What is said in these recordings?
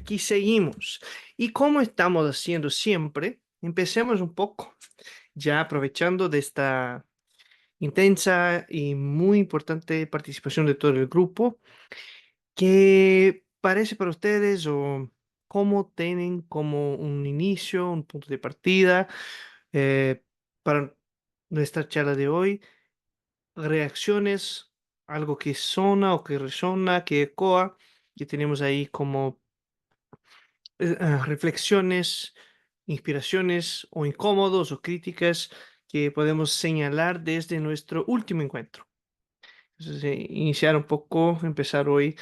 aquí seguimos. Y como estamos haciendo siempre, empecemos un poco, ya aprovechando de esta intensa y muy importante participación de todo el grupo. ¿Qué parece para ustedes o cómo tienen como un inicio, un punto de partida eh, para nuestra charla de hoy? Reacciones, algo que sona o que resona, que ecoa, que tenemos ahí como reflexiones, inspiraciones o incómodos o críticas que podemos señalar desde nuestro último encuentro. Entonces, iniciar un poco, empezar hoy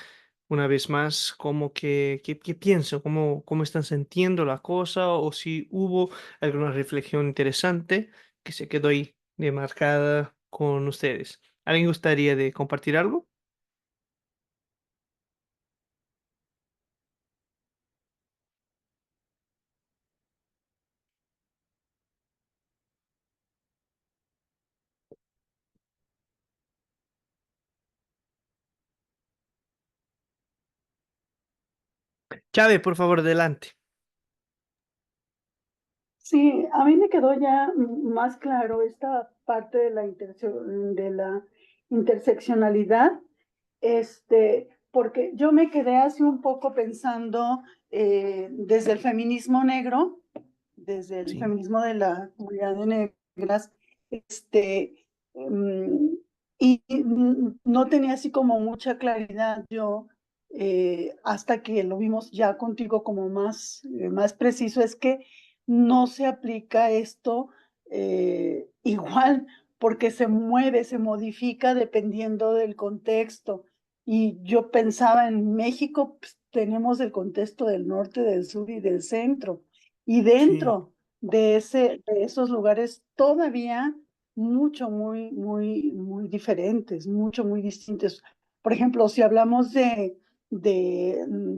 una vez más, como que, qué piensan, cómo están sintiendo la cosa o si hubo alguna reflexión interesante que se quedó ahí demarcada con ustedes. ¿Alguien gustaría de compartir algo? Chávez, por favor, adelante. Sí, a mí me quedó ya más claro esta parte de de la interseccionalidad, porque yo me quedé así un poco pensando desde el feminismo negro, desde el Sí, feminismo de la comunidad de negras, este, mm, y no tenía así como mucha claridad yo, hasta que lo vimos ya contigo como más preciso, es que no se aplica esto igual, porque se mueve, se modifica dependiendo del contexto. Y yo pensaba en México, pues, tenemos el contexto del norte, del sur y del centro. Y sí, dentro de esos lugares todavía muy diferentes, muy distintos. Por ejemplo, si hablamos de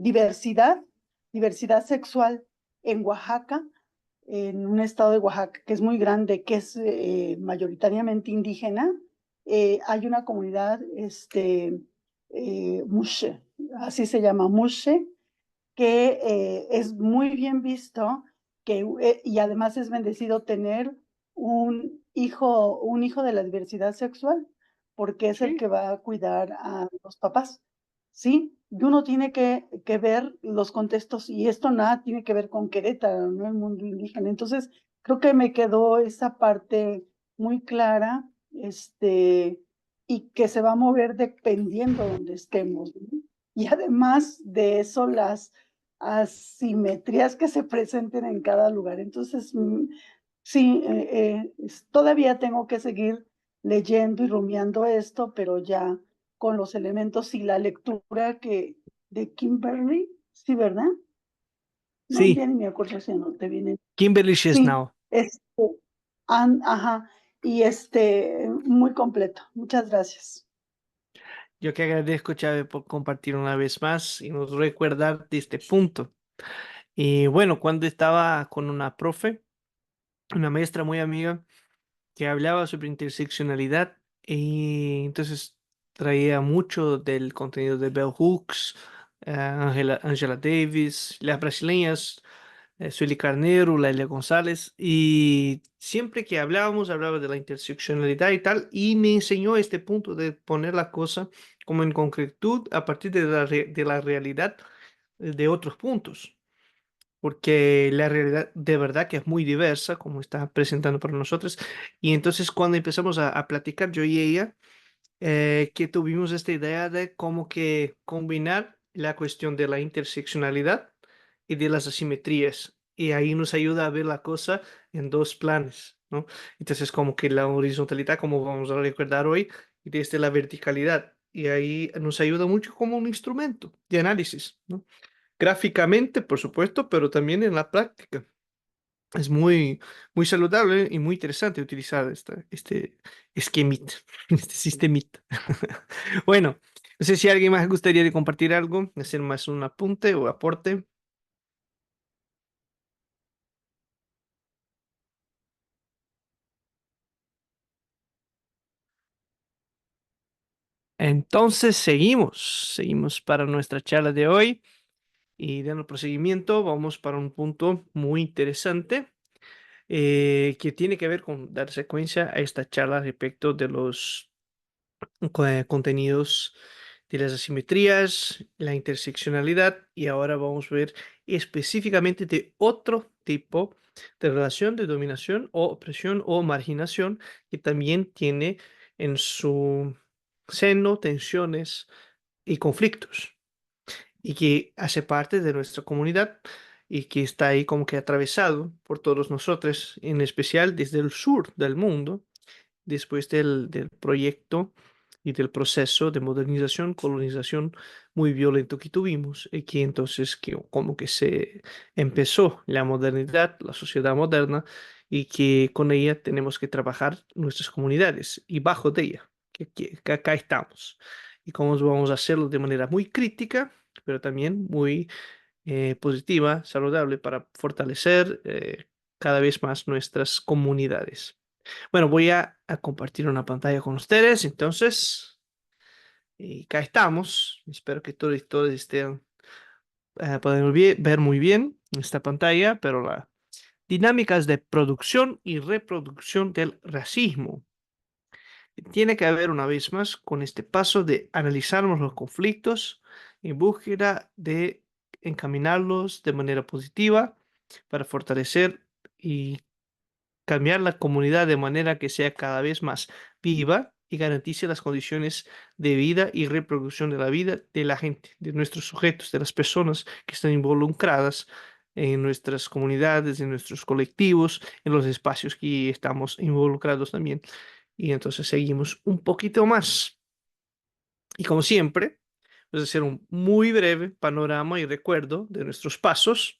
diversidad sexual en Oaxaca, en un estado de Oaxaca que es muy grande, que es mayoritariamente indígena, hay una comunidad, Mushe, así se llama Mushe, que es muy bien visto y además es bendecido tener un hijo de la diversidad sexual, porque es el sí, que va a cuidar a los papás, ¿sí? Y uno tiene que ver los contextos, y esto nada tiene que ver con Querétaro, ¿no? El mundo indígena. Entonces, creo que me quedó esa parte muy clara, y que se va a mover dependiendo donde estemos, ¿no? Y además de eso, las asimetrías que se presenten en cada lugar. Entonces, sí, todavía tengo que seguir leyendo y rumiando esto, pero ya con los elementos y la lectura de Kimberly, sí, ¿verdad? No, ya sí. ni me acuerdo si no te viene. Kimberly Sí, Chesnau. ajá, y muy completo. Muchas gracias. Yo que agradezco, Chávez, por compartir una vez más y nos recordar de este punto. Y bueno, cuando estaba con una profe, una maestra muy amiga, que hablaba sobre interseccionalidad y entonces traía mucho del contenido de Bell Hooks, Angela Davis, las brasileñas, Sueli Carneiro, Laila González, y siempre que hablábamos, hablaba de la interseccionalidad y tal, y me enseñó este punto de poner la cosa como en concretud a partir de de la realidad de otros puntos porque la realidad de verdad que es muy diversa, como está presentando para nosotros. Y entonces cuando empezamos a platicar, yo y ella, que tuvimos esta idea de cómo que combinar la cuestión de la interseccionalidad y de las asimetrías. Y ahí nos ayuda a ver la cosa en dos planes, ¿no? Entonces como que la horizontalidad, como vamos a recordar hoy, y desde la verticalidad. Y ahí nos ayuda mucho como un instrumento de análisis, ¿no? Gráficamente, por supuesto, pero también en la práctica. Es muy saludable y muy interesante utilizar este esquemita, este sistemita. Bueno, no sé si alguien más gustaría de compartir algo, hacer más un apunte o aporte. Entonces seguimos para nuestra charla de hoy. Y dando procedimiento, vamos para un punto muy interesante que tiene que ver con dar secuencia a esta charla respecto de los contenidos de las asimetrías, la interseccionalidad y ahora vamos a ver específicamente de otro tipo de relación de dominación o opresión o marginación que también tiene en su seno tensiones y conflictos y que hace parte de nuestra comunidad y que está ahí como que atravesado por todos nosotros, en especial desde el sur del mundo después del proyecto y del proceso de modernización, colonización muy violento que tuvimos, y que entonces que, como que se empezó la modernidad, la sociedad moderna, y que con ella tenemos que trabajar nuestras comunidades y bajo de ella, que acá estamos. Y cómo vamos a hacerlo de manera muy crítica, pero también muy positiva, saludable para fortalecer cada vez más nuestras comunidades. Bueno, voy a compartir una pantalla con ustedes, entonces, y acá estamos. Espero que todos y todas estén, pueden ver muy bien esta pantalla, pero las dinámicas de producción y reproducción del racismo. Tiene que haber una vez más con este paso de analizarnos los conflictos en búsqueda de encaminarlos de manera positiva para fortalecer y cambiar la comunidad de manera que sea cada vez más viva y garantice las condiciones de vida y reproducción de la vida de la gente, de nuestros sujetos, de las personas que están involucradas en nuestras comunidades, en nuestros colectivos, en los espacios que estamos involucrados también. Y entonces seguimos un poquito más. Y como siempre, voy a hacer un muy breve panorama y recuerdo de nuestros pasos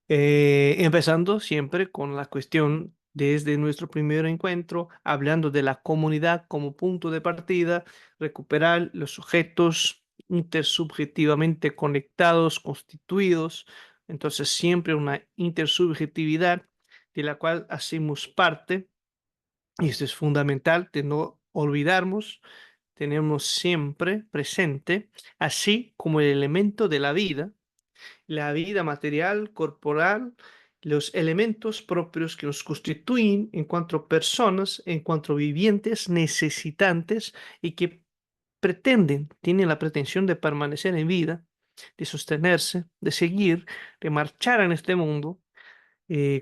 empezando siempre con la cuestión desde nuestro primer encuentro, hablando de la comunidad como punto de partida, recuperar los sujetos intersubjetivamente conectados, constituidos, entonces siempre una intersubjetividad de la cual hacemos parte, y esto es fundamental de no olvidarnos, tenemos siempre presente, así como el elemento de la vida material, corporal, los elementos propios que nos constituyen en cuanto personas, en cuanto vivientes necesitantes y que pretenden, tienen la pretensión de permanecer en vida, de sostenerse, de seguir, de marchar en este mundo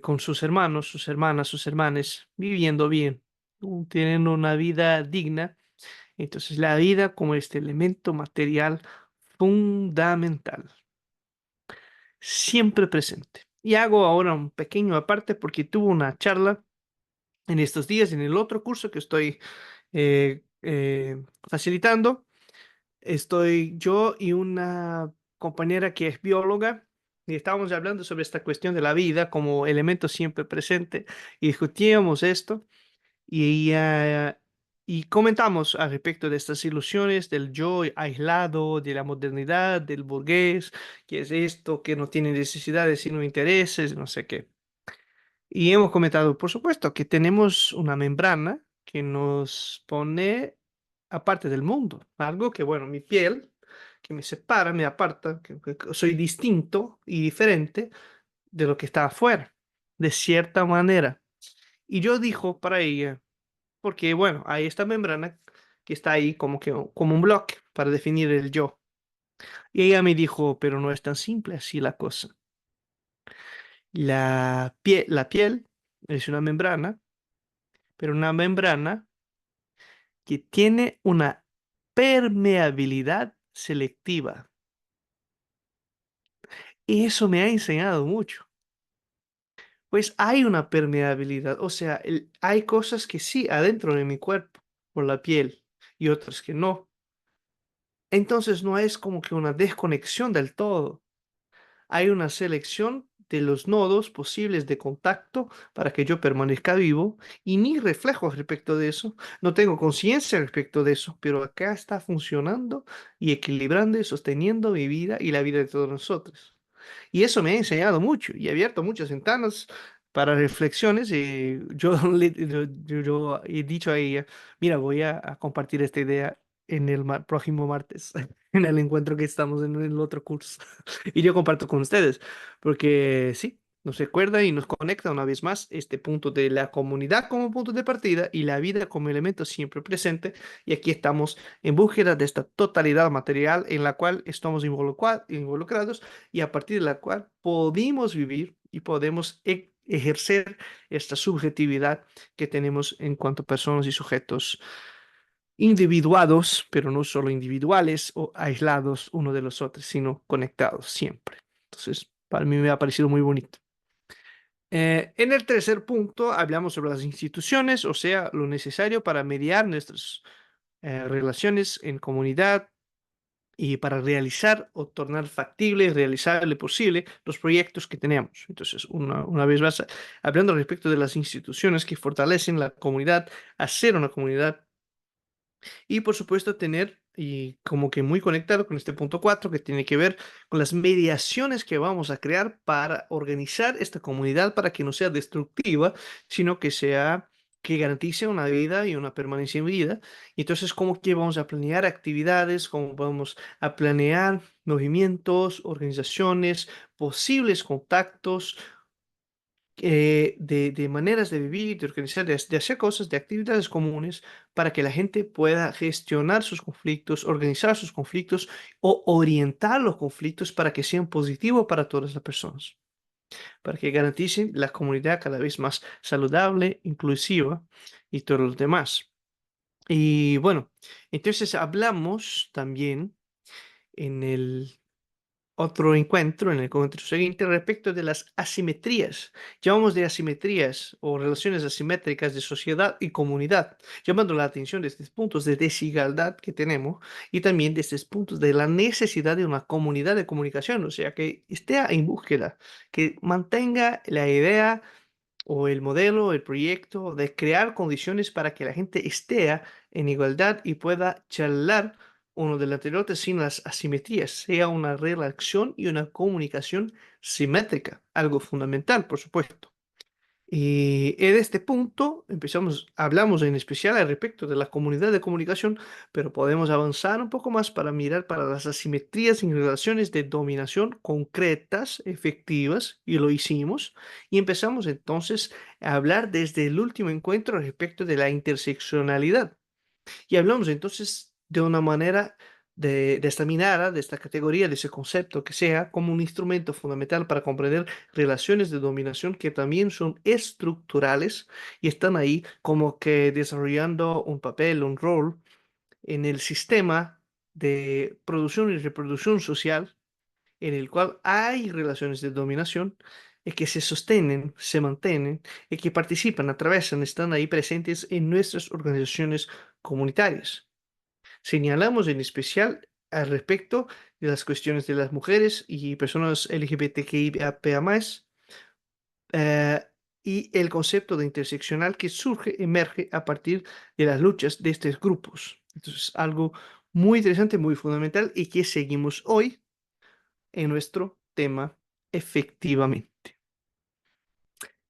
con sus hermanos, sus hermanas, sus hermanes, viviendo bien, teniendo una vida digna. Entonces, la vida como este elemento material fundamental siempre presente. Y hago ahora un pequeño aparte porque tuve una charla en estos días en el otro curso que estoy facilitando. Estoy yo y una compañera que es bióloga y estábamos hablando sobre esta cuestión de la vida como elemento siempre presente y discutíamos esto. Y comentamos al respecto de estas ilusiones del yo aislado, de la modernidad, del burgués, que es esto, que no tiene necesidades sino intereses, no sé qué. Y hemos comentado, por supuesto, que tenemos una membrana que nos pone aparte del mundo, algo que, bueno, mi piel, que me separa, me aparta, que soy distinto y diferente de lo que está afuera, de cierta manera. Y yo dijo para ella, porque bueno, hay esta membrana que está ahí como que como un bloque para definir el yo. Y ella me dijo, pero no es tan simple así la cosa. La piel es una membrana, pero una membrana que tiene una permeabilidad selectiva. Y eso me ha enseñado mucho. Pues hay una permeabilidad, o sea, hay cosas que sí adentro de mi cuerpo, por la piel, y otras que no. Entonces no es como que una desconexión del todo. Hay una selección de los nodos posibles de contacto para que yo permanezca vivo y ni reflejos respecto de eso. No tengo conciencia respecto de eso, pero acá está funcionando y equilibrando y sosteniendo mi vida y la vida de todos nosotros. Y eso me ha enseñado mucho y ha abierto muchas ventanas para reflexiones. Y yo, yo he dicho a ella, mira, voy a compartir esta idea en el próximo martes. en el encuentro que estamos en el otro curso. Y yo comparto con ustedes, porque sí, nos recuerda y nos conecta una vez más este punto de la comunidad como punto de partida y la vida como elemento siempre presente. Y aquí estamos en búsqueda de esta totalidad material en la cual estamos involucrados y a partir de la cual podemos vivir y podemos ejercer esta subjetividad que tenemos en cuanto a personas y sujetos individuados, pero no solo individuales o aislados uno de los otros, sino conectados siempre. Entonces, para mí me ha parecido muy bonito. En el tercer punto hablamos sobre las instituciones, o sea, lo necesario para mediar nuestras relaciones en comunidad y para realizar o tornar factible, realizable, posible los proyectos que tenemos. Entonces, una vez más, hablando respecto de las instituciones que fortalecen la comunidad, hacer una comunidad y por supuesto tener, y como que muy conectado con este punto 4 que tiene que ver con las mediaciones que vamos a crear para organizar esta comunidad para que no sea destructiva, sino que sea, que garantice una vida y una permanencia en vida. Y entonces, ¿cómo que vamos a planear actividades? ¿Cómo vamos a planear movimientos, organizaciones, posibles contactos? De maneras de vivir, de organizar, de hacer cosas, de actividades comunes para que la gente pueda gestionar sus conflictos, organizar sus conflictos o orientar los conflictos para que sean positivos para todas las personas, para que garanticen la comunidad cada vez más saludable, inclusiva y todo lo demás. Y bueno, entonces hablamos también en el otro encuentro, en el encuentro siguiente, respecto de las asimetrías. Llamamos de asimetrías o relaciones asimétricas de sociedad y comunidad, llamando la atención de estos puntos de desigualdad que tenemos y también de estos puntos de la necesidad de una comunidad de comunicación, o sea, que esté en búsqueda, que mantenga la idea o el modelo, el proyecto de crear condiciones para que la gente esté en igualdad y pueda charlar uno del anterior sin las asimetrías, sea una relación y una comunicación simétrica, algo fundamental, por supuesto. Y en este punto hablamos en especial al respecto de la comunidad de comunicación, pero podemos avanzar un poco más para mirar para las asimetrías en relaciones de dominación concretas, efectivas, y lo hicimos. Y empezamos entonces a hablar desde el último encuentro respecto de la interseccionalidad. Y hablamos entonces de una manera de esta mirada, de esta categoría, de ese concepto, que sea como un instrumento fundamental para comprender relaciones de dominación que también son estructurales y están ahí como que desarrollando un papel, un rol en el sistema de producción y reproducción social en el cual hay relaciones de dominación y que se sostienen, se mantienen y que participan, atravesan, están ahí presentes en nuestras organizaciones comunitarias. Señalamos en especial al respecto de las cuestiones de las mujeres y personas LGBTQIA+, eh, y el concepto de interseccional que surge, emerge a partir de las luchas de estos grupos. Entonces, algo muy interesante, muy fundamental y que seguimos hoy en nuestro tema efectivamente.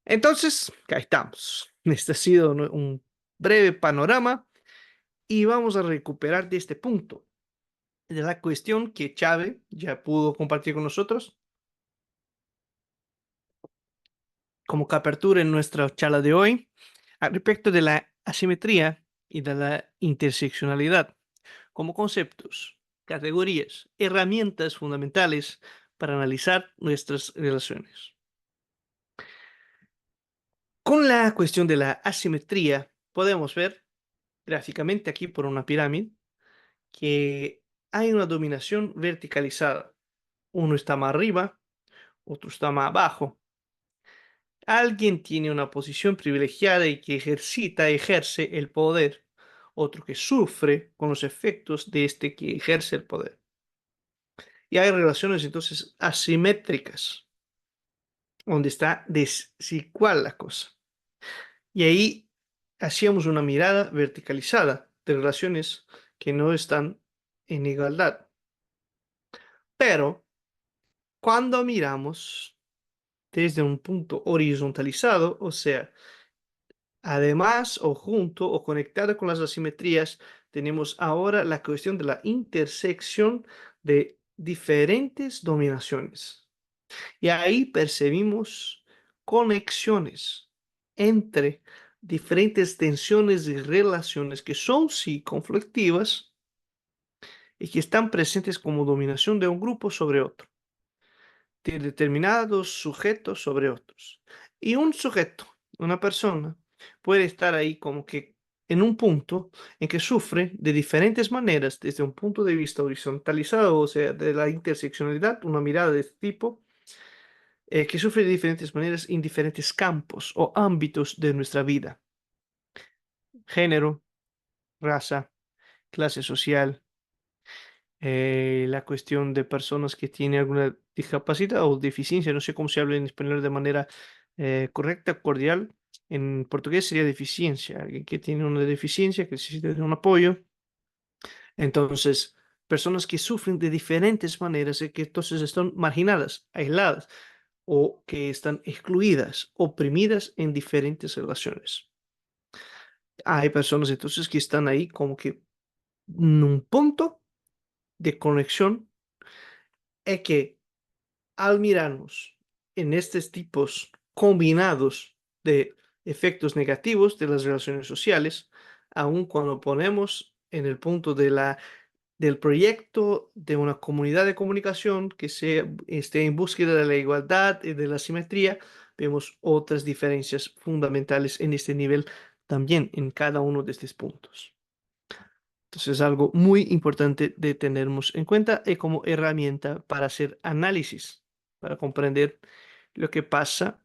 Entonces, acá estamos. Este ha sido un breve panorama y vamos a recuperar de este punto de la cuestión que Chávez ya pudo compartir con nosotros como que apertura en nuestra charla de hoy al respecto de la asimetría y de la interseccionalidad como conceptos, categorías, herramientas fundamentales para analizar nuestras relaciones. Con la cuestión de la asimetría, podemos ver gráficamente aquí por una pirámide que hay una dominación verticalizada. Uno está más arriba, otro está más abajo. Alguien tiene una posición privilegiada y que ejerce el poder. Otro que sufre con los efectos de este que ejerce el poder. Y hay relaciones entonces asimétricas, donde está desigual la cosa. Y ahí hacíamos una mirada verticalizada de relaciones que no están en igualdad. Pero cuando miramos desde un punto horizontalizado, o sea, además o junto o conectado con las asimetrías, tenemos ahora la cuestión de la intersección de diferentes dominaciones. Y ahí percibimos conexiones entre diferentes tensiones y relaciones que son sí conflictivas y que están presentes como dominación de un grupo sobre otro, de determinados sujetos sobre otros. Y un sujeto, una persona, puede estar ahí como que en un punto en que sufre de diferentes maneras desde un punto de vista horizontalizado, o sea, de la interseccionalidad, una mirada de este tipo, que sufre de diferentes maneras en diferentes campos o ámbitos de nuestra vida: género, raza, clase social, la cuestión de personas que tienen alguna discapacidad o deficiencia, no sé cómo se habla en español de manera correcta, cordial. En portugués sería deficiencia, alguien que tiene una deficiencia, que necesita de un apoyo. Entonces, personas que sufren de diferentes maneras y que entonces están marginadas, aisladas o que están excluidas, oprimidas en diferentes relaciones. Hay personas entonces que están ahí como que en un punto de conexión, es que al mirarnos en estos tipos combinados de efectos negativos de las relaciones sociales, aun cuando ponemos en el punto de del proyecto de una comunidad de comunicación que esté en búsqueda de la igualdad y de la simetría, vemos otras diferencias fundamentales en este nivel también en cada uno de estos puntos. Entonces, es algo muy importante de tenernos en cuenta y como herramienta para hacer análisis, para comprender lo que pasa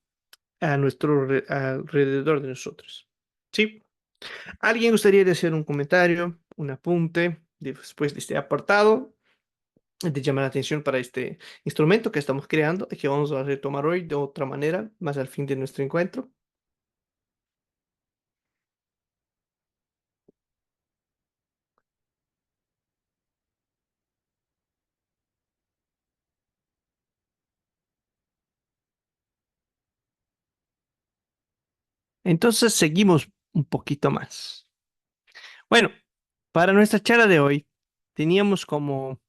a nuestro alrededor de nosotros. ¿Sí? ¿Alguien gustaría de hacer un comentario, un apunte después de este apartado, de llamar la atención para este instrumento que estamos creando y que vamos a retomar hoy de otra manera, más al fin de nuestro encuentro? Entonces, seguimos un poquito más. Bueno, para nuestra charla de hoy, teníamos como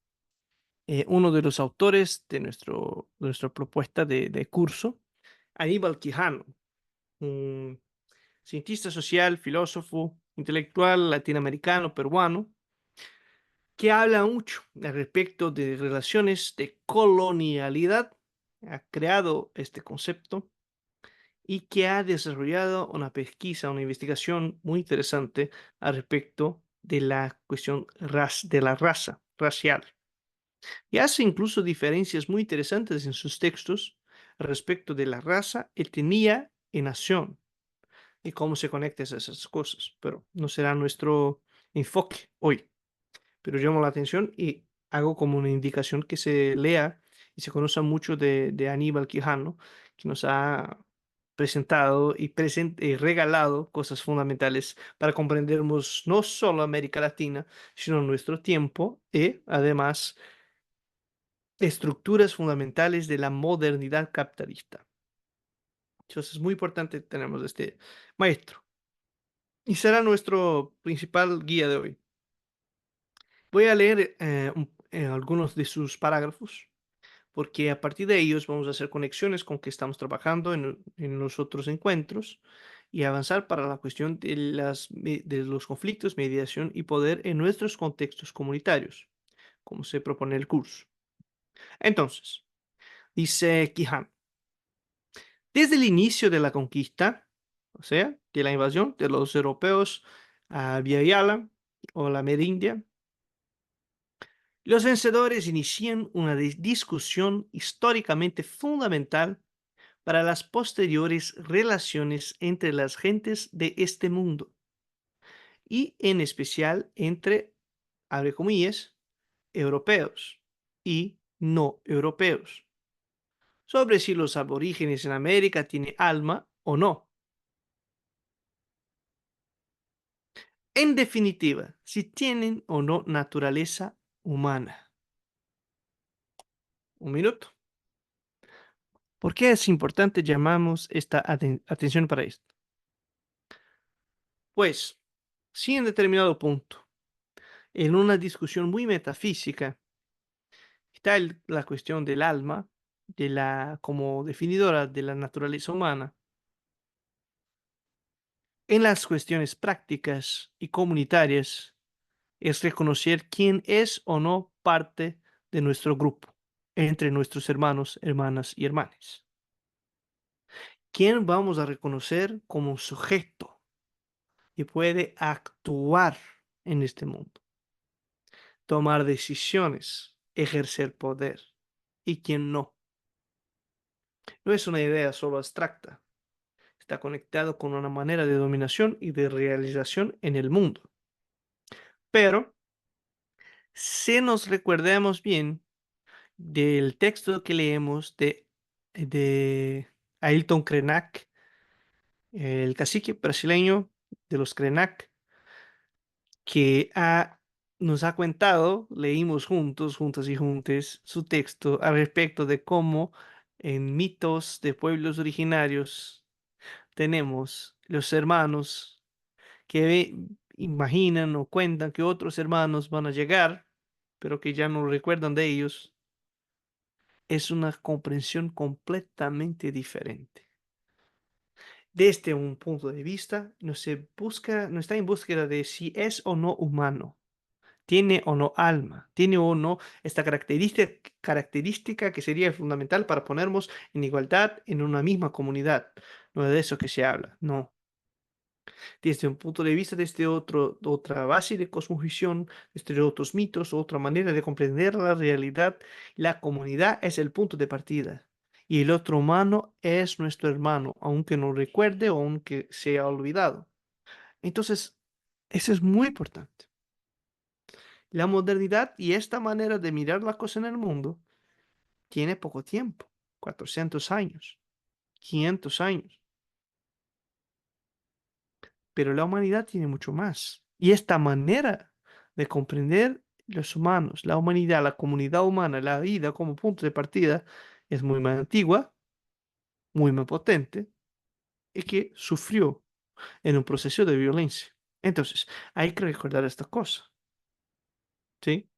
uno de los autores de nuestra propuesta de curso, Aníbal Quijano, un cientista social, filósofo, intelectual latinoamericano, peruano, que habla mucho al respecto de relaciones de colonialidad. Ha creado este concepto y que ha desarrollado una pesquisa, una investigación muy interesante al respecto de la cuestión de la raza racial. Y hace incluso diferencias muy interesantes en sus textos respecto de la raza, etnia y nación y cómo se conectan esas cosas. Pero no será nuestro enfoque hoy. Pero llamo la atención y hago como una indicación que se lea y se conozca mucho de Aníbal Quijano, que nos ha presentado y regalado cosas fundamentales para comprendernos no solo América Latina, sino nuestro tiempo y además estructuras fundamentales de la modernidad capitalista. Entonces es muy importante que tenemos este maestro y será nuestro principal guía de hoy. Voy a leer algunos de sus parágrafos porque a partir de ellos vamos a hacer conexiones con que estamos trabajando en los otros encuentros y avanzar para la cuestión de, de los conflictos, mediación y poder en nuestros contextos comunitarios, como se propone el curso. Entonces, dice Quijano: desde el inicio de la conquista, o sea, de la invasión de los europeos a Yala o la Merindia, los vencedores inician una discusión históricamente fundamental para las posteriores relaciones entre las gentes de este mundo y en especial entre, abre comillas, europeos y no europeos, sobre si los aborígenes en América tienen alma o no. En definitiva, si tienen o no naturaleza humana. Un minuto. ¿Por qué es importante llamamos esta atención para esto? Pues, si en determinado punto en una discusión muy metafísica, está la cuestión del alma, como definidora de la naturaleza humana. En las cuestiones prácticas y comunitarias es reconocer quién es o no parte de nuestro grupo, entre nuestros hermanos, hermanas y hermanes. ¿Quién vamos a reconocer como sujeto y puede actuar en este mundo, tomar decisiones, ejercer poder, y quién no? No es una idea solo abstracta, está conectado con una manera de dominación y de realización en el mundo. Pero, si nos recordemos bien del texto que leemos de Ailton Krenak, el cacique brasileño de los Krenak, que nos ha contado, leímos juntos, juntas y juntes, su texto al respecto de cómo en mitos de pueblos originarios tenemos los hermanos que imaginan o cuentan que otros hermanos van a llegar, pero que ya no recuerdan de ellos. Es una comprensión completamente diferente. Desde un punto de vista, no está en búsqueda de si es o no humano, tiene o no alma, tiene o no esta característica que sería fundamental para ponernos en igualdad en una misma comunidad. No es de eso que se habla, no. Desde un punto de vista, desde otra base de cosmovisión, desde otros mitos, otra manera de comprender la realidad, la comunidad es el punto de partida. Y el otro humano es nuestro hermano, aunque no recuerde o aunque sea olvidado. Entonces, eso es muy importante. La modernidad y esta manera de mirar la cosa en el mundo tiene poco tiempo, 400 años, 500 años, pero la humanidad tiene mucho más. Y esta manera de comprender los humanos, la humanidad, la comunidad humana, la vida como punto de partida, es muy más antigua, muy más potente y que sufrió en un proceso de violencia. Entonces, hay que recordar esta cosa, ¿sí?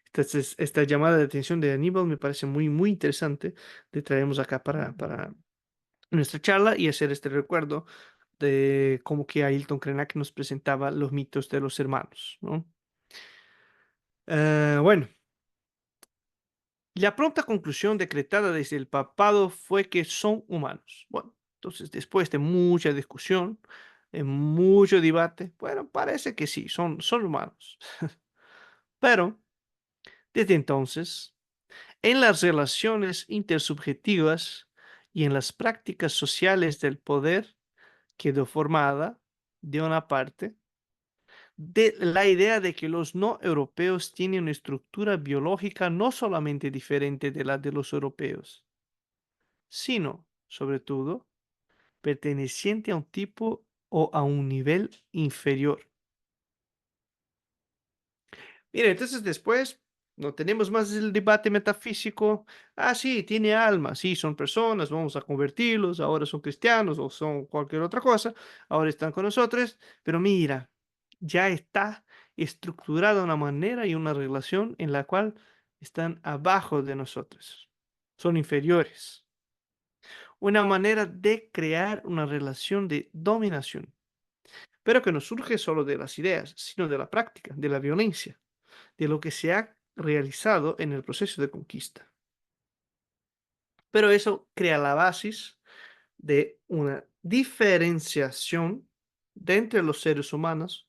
Entonces, esta llamada de atención de Aníbal me parece muy, muy interesante. Te traemos acá para nuestra charla y hacer este recuerdo de cómo que Ailton Krenak nos presentaba los mitos de los hermanos, ¿no? Bueno, la pronta conclusión decretada desde el papado fue que son humanos. Bueno, entonces después de mucha discusión, de mucho debate, bueno, parece que sí, son humanos. Pero desde entonces, en las relaciones intersubjetivas y en las prácticas sociales del poder, quedó formada, de una parte, de la idea de que los no europeos tienen una estructura biológica no solamente diferente de la de los europeos, sino, sobre todo, perteneciente a un tipo o a un nivel inferior. Mira, entonces después no tenemos más el debate metafísico. Ah, sí, tiene alma, sí, son personas, vamos a convertirlos, ahora son cristianos o son cualquier otra cosa, ahora están con nosotros, pero mira, ya está estructurada una manera y una relación en la cual están abajo de nosotros, son inferiores. Una manera de crear una relación de dominación, pero que no surge solo de las ideas, sino de la práctica, de la violencia, de lo que se ha realizado en el proceso de conquista. Pero eso crea la base de una diferenciación de entre los seres humanos,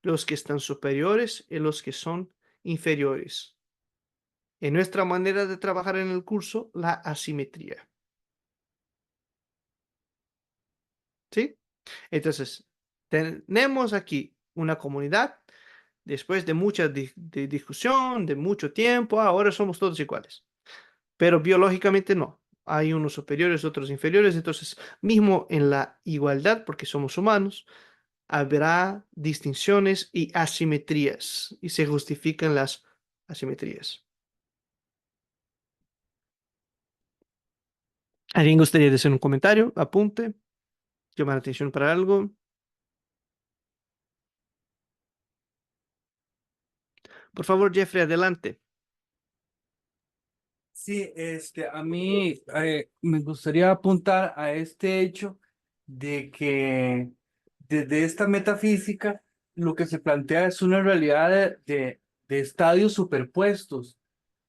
los que están superiores y los que son inferiores. En nuestra manera de trabajar en el curso, la asimetría. ¿Sí? Entonces, tenemos aquí una comunidad, después de mucha discusión, de mucho tiempo, ahora somos todos iguales. Pero biológicamente no. Hay unos superiores, otros inferiores, entonces mismo en la igualdad, porque somos humanos, habrá distinciones y asimetrías, y se justifican las asimetrías. ¿Alguien gustaría de hacer un comentario, apunte, llamar la atención para algo? Por favor, Jeffrey, adelante. Sí, a mí me gustaría apuntar a este hecho de que desde esta metafísica lo que se plantea es una realidad de estadios superpuestos.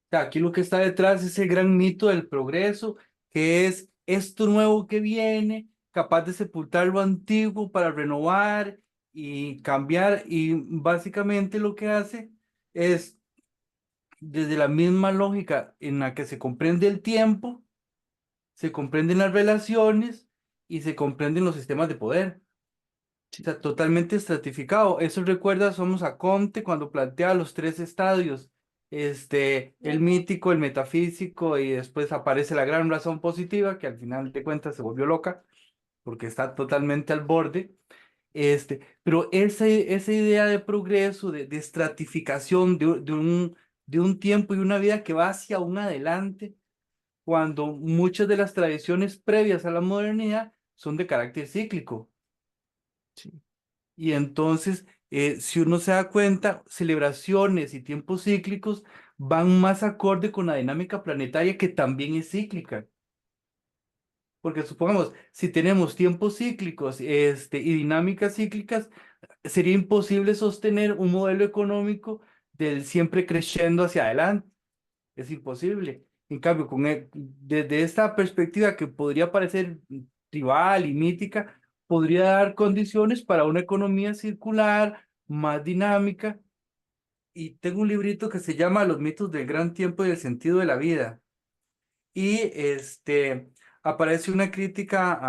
O sea, aquí lo que está detrás es el gran mito del progreso, que es esto nuevo que viene, capaz de sepultar lo antiguo para renovar y cambiar, y básicamente lo que hace es desde la misma lógica en la que se comprende el tiempo, se comprenden las relaciones y se comprenden los sistemas de poder. O Sí. sea, totalmente estratificado. Eso recuerda, somos a Comte cuando plantea los tres estadios. El mítico, el metafísico y después aparece la gran razón positiva, que al final de cuentas se volvió loca porque está totalmente al borde. Pero esa idea de progreso, de estratificación, de un tiempo y una vida que va hacia un adelante, cuando muchas de las tradiciones previas a la modernidad son de carácter cíclico. Sí. Y entonces, si uno se da cuenta, celebraciones y tiempos cíclicos van más acorde con la dinámica planetaria que también es cíclica. Porque supongamos, si tenemos tiempos cíclicos, y dinámicas cíclicas, sería imposible sostener un modelo económico del siempre creciendo hacia adelante. Es imposible. En cambio, desde esta perspectiva que podría parecer tribal y mítica, podría dar condiciones para una economía circular, más dinámica. Y tengo un librito que se llama Los mitos del gran tiempo y el sentido de la vida. Y aparece una crítica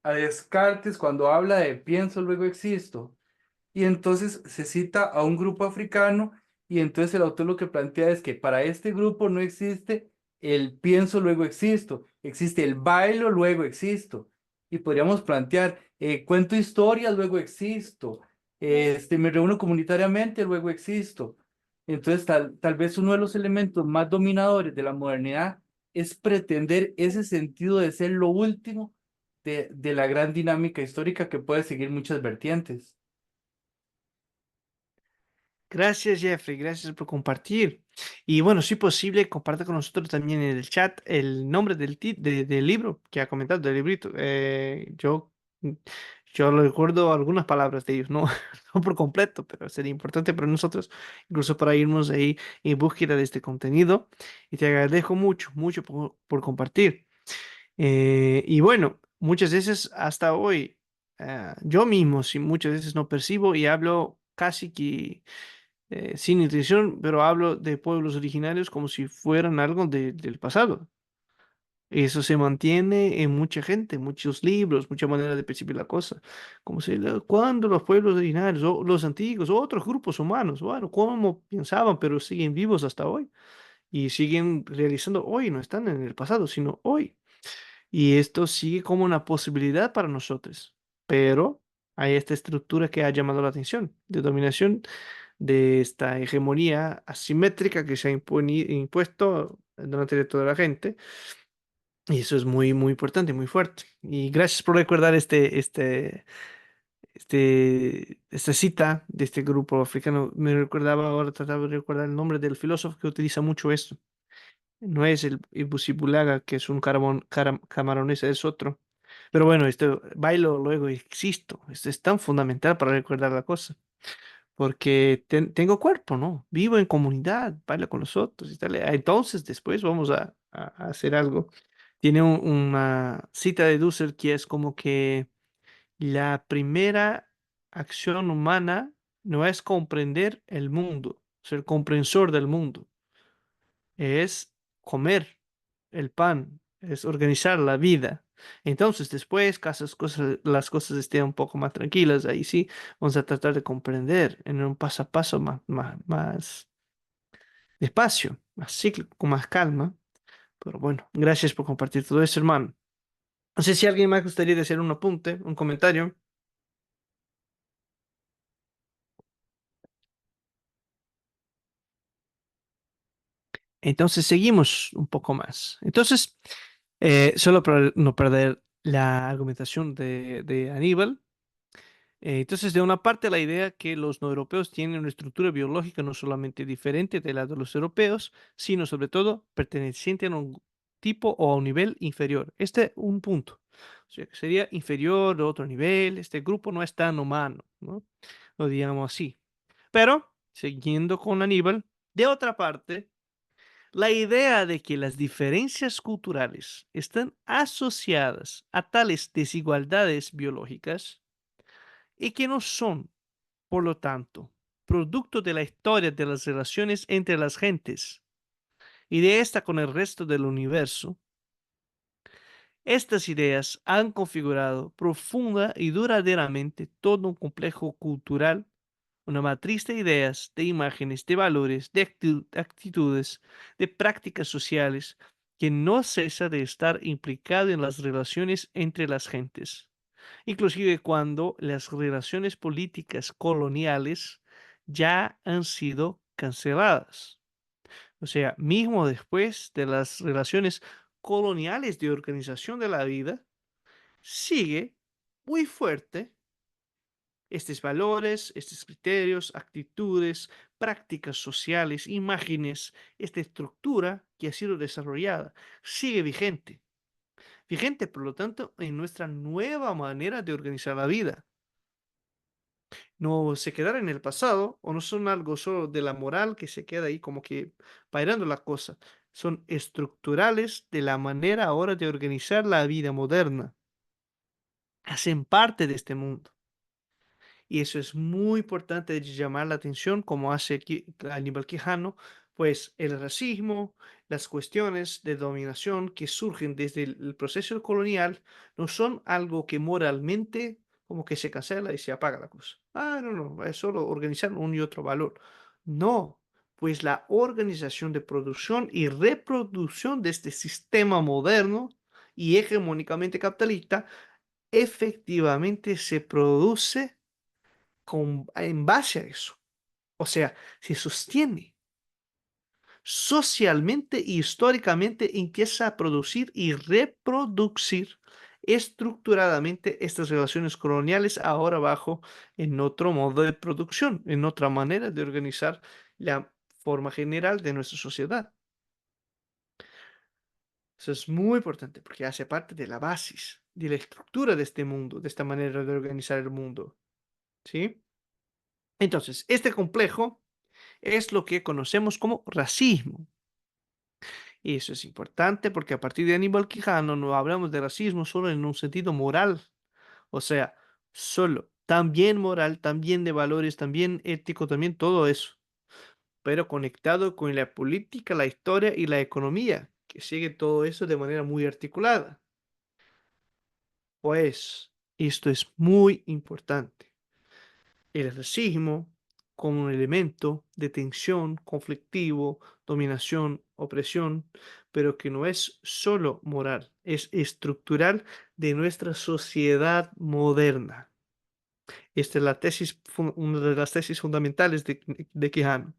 a Descartes cuando habla de pienso, luego existo. Y entonces se cita a un grupo africano y entonces el autor lo que plantea es que para este grupo no existe el pienso, luego existo, existe el bailo, luego existo. Y podríamos plantear, cuento historias, luego existo, me reúno comunitariamente, luego existo. Entonces tal vez uno de los elementos más dominadores de la modernidad es pretender ese sentido de ser lo último de la gran dinámica histórica que puede seguir muchas vertientes. Gracias, Jeffrey. Gracias por compartir. Y bueno, si posible, comparte con nosotros también en el chat el nombre del libro que ha comentado, del librito. Yo recuerdo algunas palabras de ellos, no, no por completo, pero sería importante para nosotros, incluso para irnos ahí en búsqueda de este contenido. Y te agradezco mucho, mucho por compartir. Y bueno, muchas veces hasta hoy, yo mismo, sí, muchas veces no percibo y hablo casi que sin intención, pero hablo de pueblos originarios como si fueran algo del pasado. Eso se mantiene en mucha gente, muchos libros, mucha manera de percibir la cosa. Como si, cuando los pueblos originarios, o los antiguos, o otros grupos humanos, bueno, cómo pensaban, pero siguen vivos hasta hoy y siguen realizando hoy, no están en el pasado, sino hoy. Y esto sigue como una posibilidad para nosotros. Pero hay esta estructura que ha llamado la atención, de dominación de esta hegemonía asimétrica que se ha impuesto durante de toda la gente. Y eso es muy, muy importante, muy fuerte. Y gracias por recordar esta cita de este grupo africano. Me recordaba ahora, trataba de recordar el nombre del filósofo que utiliza mucho esto. No es el Ibn Sibulaga, que es un camaronés, es otro. Pero bueno, esto bailo luego existo. Esto es tan fundamental para recordar la cosa. Porque tengo cuerpo, ¿no? Vivo en comunidad, bailo con los otros y tal. Entonces, después vamos a hacer algo. Tiene una cita de Dussel que es como que la primera acción humana no es comprender el mundo, ser comprensor del mundo, es comer el pan, es organizar la vida. Entonces, después, que las cosas estén un poco más tranquilas, ahí sí, vamos a tratar de comprender en un paso a paso más despacio, más cíclico, con más calma. Pero bueno, gracias por compartir todo eso, hermano. No sé si alguien más gustaría de hacer un apunte, un comentario. Entonces, seguimos un poco más. Entonces, solo para no perder la argumentación de Aníbal. Entonces, de una parte, la idea que los no europeos tienen una estructura biológica no solamente diferente de la de los europeos, sino sobre todo perteneciente a un tipo o a un nivel inferior. Este es un punto. O sea, que sería inferior de otro nivel. Este grupo no es tan humano, ¿no? Lo digamos así. Pero, siguiendo con Aníbal, de otra parte, la idea de que las diferencias culturales están asociadas a tales desigualdades biológicas y que no son, por lo tanto, producto de la historia de las relaciones entre las gentes y de esta con el resto del universo, estas ideas han configurado profunda y duraderamente todo un complejo cultural, una matriz de ideas, de imágenes, de valores, de actitudes, de prácticas sociales, que no cesa de estar implicado en las relaciones entre las gentes, inclusive cuando las relaciones políticas coloniales ya han sido canceladas. O sea, mismo después de las relaciones coloniales de organización de la vida, sigue muy fuerte estos valores, estos criterios, actitudes, prácticas sociales, imágenes, esta estructura que ha sido desarrollada, sigue vigente. Vigente, por lo tanto, en nuestra nueva manera de organizar la vida. No se quedaron en el pasado o no son algo solo de la moral que se queda ahí como que pairando la cosa. Son estructurales de la manera ahora de organizar la vida moderna. Hacen parte de este mundo. Y eso es muy importante de llamar la atención, como hace aquí Aníbal Quijano, pues el racismo, las cuestiones de dominación que surgen desde el proceso colonial no son algo que moralmente como que se cancela y se apaga la cosa. Ah, no, no, es solo organizar un y otro valor. No, pues la organización de producción y reproducción de este sistema moderno y hegemónicamente capitalista efectivamente se produce en base a eso. O sea, se sostiene socialmente y históricamente empieza a producir y reproducir estructuradamente estas relaciones coloniales ahora bajo en otro modo de producción, en otra manera de organizar la forma general de nuestra sociedad. Eso es muy importante porque hace parte de la base, de la estructura de este mundo, de esta manera de organizar el mundo. ¿Sí? Entonces, este complejo es lo que conocemos como racismo. Y eso es importante porque a partir de Aníbal Quijano no hablamos de racismo solo en un sentido moral, o sea, solo, también moral, también de valores, también ético, también todo eso, pero conectado con la política, la historia y la economía, que sigue todo eso de manera muy articulada. Pues esto es muy importante. El racismo como un elemento de tensión, conflictivo, dominación, opresión, pero que no es solo moral, es estructural de nuestra sociedad moderna. Esta es la tesis, una de las tesis fundamentales de Quijano.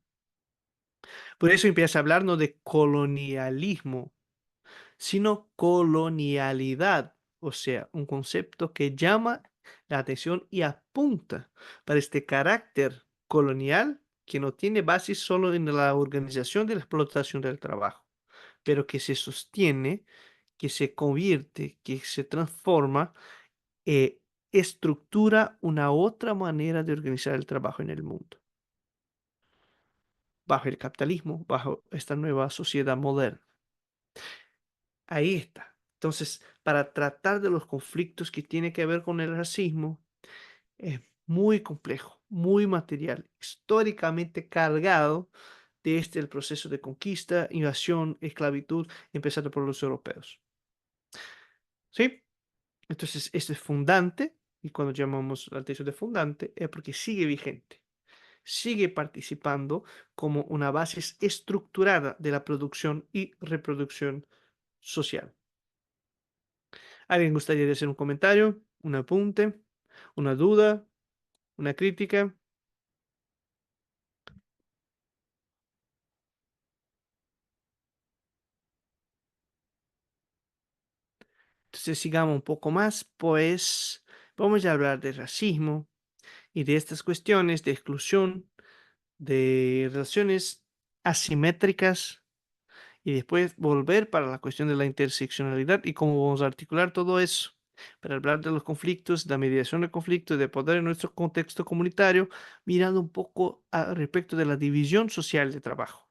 Por eso empieza a hablarnos de colonialismo, sino colonialidad, o sea, un concepto que llama la atención y apunta para este carácter colonial que no tiene base solo en la organización de la explotación del trabajo, pero que se sostiene, que se convierte, que se transforma, e estructura una otra manera de organizar el trabajo en el mundo, bajo el capitalismo, bajo esta nueva sociedad moderna. Ahí está. Entonces, para tratar de los conflictos que tiene que ver con el racismo, es muy complejo, muy material, históricamente cargado de el proceso de conquista, invasión, esclavitud, empezando por los europeos. ¿Sí? Entonces, este es fundante, y cuando llamamos al texto de fundante, es porque sigue vigente, sigue participando como una base estructurada de la producción y reproducción social. ¿Alguien gustaría de hacer un comentario, un apunte, una duda, una crítica? Entonces sigamos un poco más, pues vamos a hablar de racismo, y de estas cuestiones de exclusión, de relaciones asimétricas y después volver para la cuestión de la interseccionalidad y cómo vamos a articular todo eso para hablar de los conflictos, de la mediación de conflictos, de poder en nuestro contexto comunitario, mirando un poco al respecto de la división social de trabajo.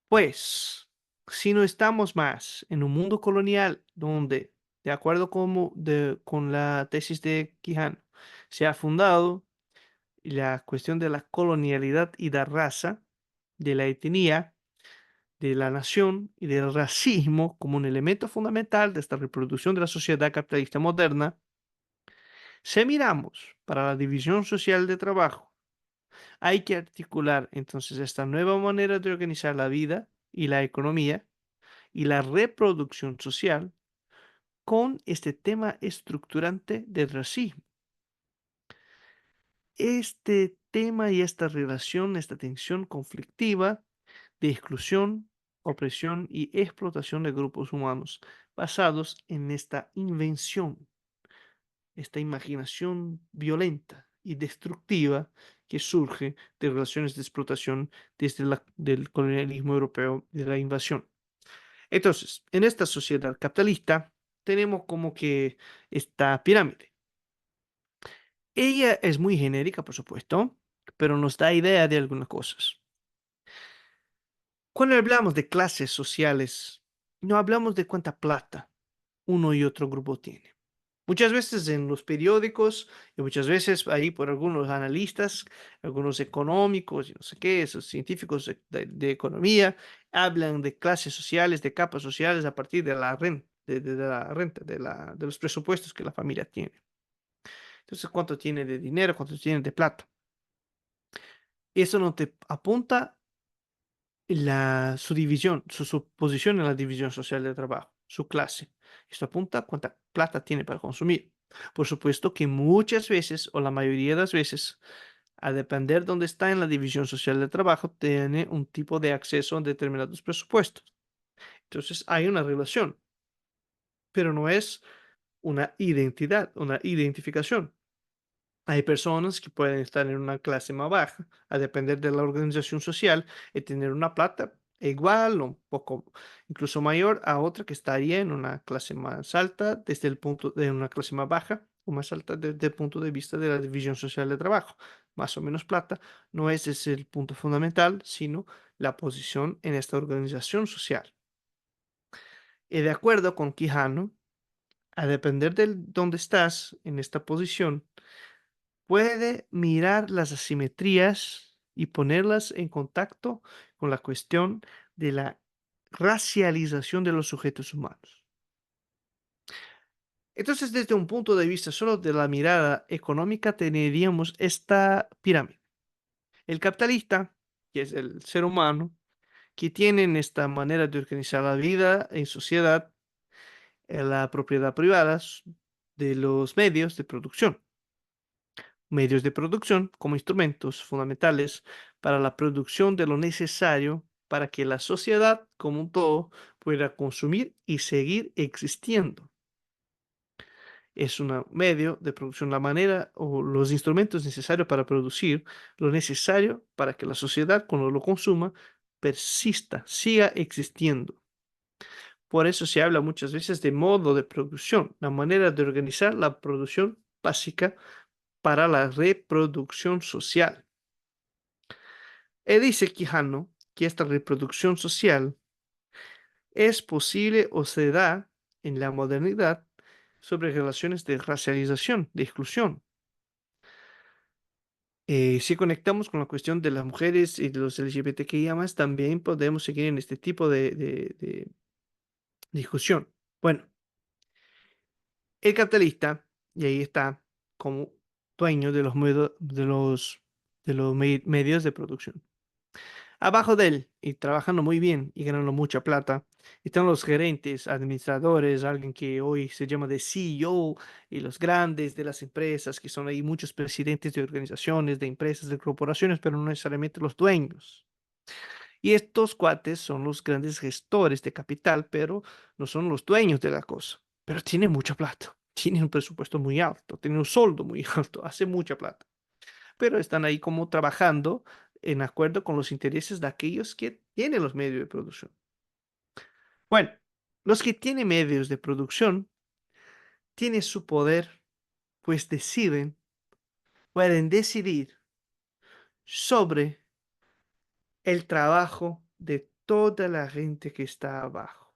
Pues, si no estamos más en un mundo colonial donde, de acuerdo con la tesis de Quijano, se ha fundado la cuestión de la colonialidad y la raza, de la etnia, de la nación y del racismo como un elemento fundamental de esta reproducción de la sociedad capitalista moderna, si miramos para la división social de trabajo, hay que articular entonces esta nueva manera de organizar la vida y la economía y la reproducción social con este tema estructurante del racismo. Este tema y esta relación, esta tensión conflictiva de exclusión, opresión y explotación de grupos humanos basados en esta invención, esta imaginación violenta y destructiva que surge de relaciones de explotación desde del colonialismo europeo y de la invasión. Entonces, en esta sociedad capitalista tenemos como que esta pirámide. Ella es muy genérica, por supuesto, pero nos da idea de algunas cosas. Cuando hablamos de clases sociales, no hablamos de cuánta plata uno y otro grupo tiene. Muchas veces en los periódicos y muchas veces ahí por algunos analistas, algunos económicos y no sé qué, esos científicos de economía, hablan de clases sociales, de capas sociales a partir de la renta, de la renta, de los presupuestos que la familia tiene. Entonces, ¿cuánto tiene de dinero? ¿Cuánto tiene de plata? Eso no te apunta su división, su posición en la división social del trabajo, su clase. Esto apunta cuánta plata tiene para consumir. Por supuesto que muchas veces, o la mayoría de las veces, a depender dónde está en la división social del trabajo, tiene un tipo de acceso a determinados presupuestos. Entonces hay una relación, pero no es una identidad, una identificación. Hay personas que pueden estar en una clase más baja, a depender de la organización social, y tener una plata igual o un poco incluso mayor a otra que estaría en una clase más alta desde el punto de una clase más baja o más alta desde el punto de vista de la división social de trabajo. Más o menos plata no es ese el punto fundamental, sino la posición en esta organización social. Y de acuerdo con Quijano, a depender de dónde estás en esta posición, puede mirar las asimetrías y ponerlas en contacto con la cuestión de la racialización de los sujetos humanos. Entonces, desde un punto de vista solo de la mirada económica, tendríamos esta pirámide. El capitalista, que es el ser humano, que tiene esta manera de organizar la vida en sociedad, la propiedad privada de los medios de producción. Medios de producción como instrumentos fundamentales para la producción de lo necesario para que la sociedad como un todo pueda consumir y seguir existiendo. Es un medio de producción, la manera o los instrumentos necesarios para producir lo necesario para que la sociedad, cuando lo consuma, persista, siga existiendo. Por eso se habla muchas veces de modo de producción, la manera de organizar la producción básica para la reproducción social. Dice Quijano que esta reproducción social es posible o se da en la modernidad sobre relaciones de racialización, de exclusión. Si conectamos con la cuestión de las mujeres y de los LGBTQIA+, también podemos seguir en este tipo de discusión. Bueno, el capitalista, y ahí está, como dueño de los medios de producción. Abajo de él, y trabajando muy bien y ganando mucha plata, están los gerentes, administradores, alguien que hoy se llama de CEO, y los grandes de las empresas, que son ahí muchos presidentes de organizaciones, de empresas, de corporaciones, pero no necesariamente los dueños. Y estos cuates son los grandes gestores de capital, pero no son los dueños de la cosa, pero tienen mucha plata. tienen un presupuesto muy alto, tienen un sueldo muy alto, hace mucha plata, pero están ahí como trabajando en acuerdo con los intereses de aquellos que tienen los medios de producción. Bueno, los que tienen medios de producción tienen su poder, pues pueden decidir sobre el trabajo de toda la gente que está abajo.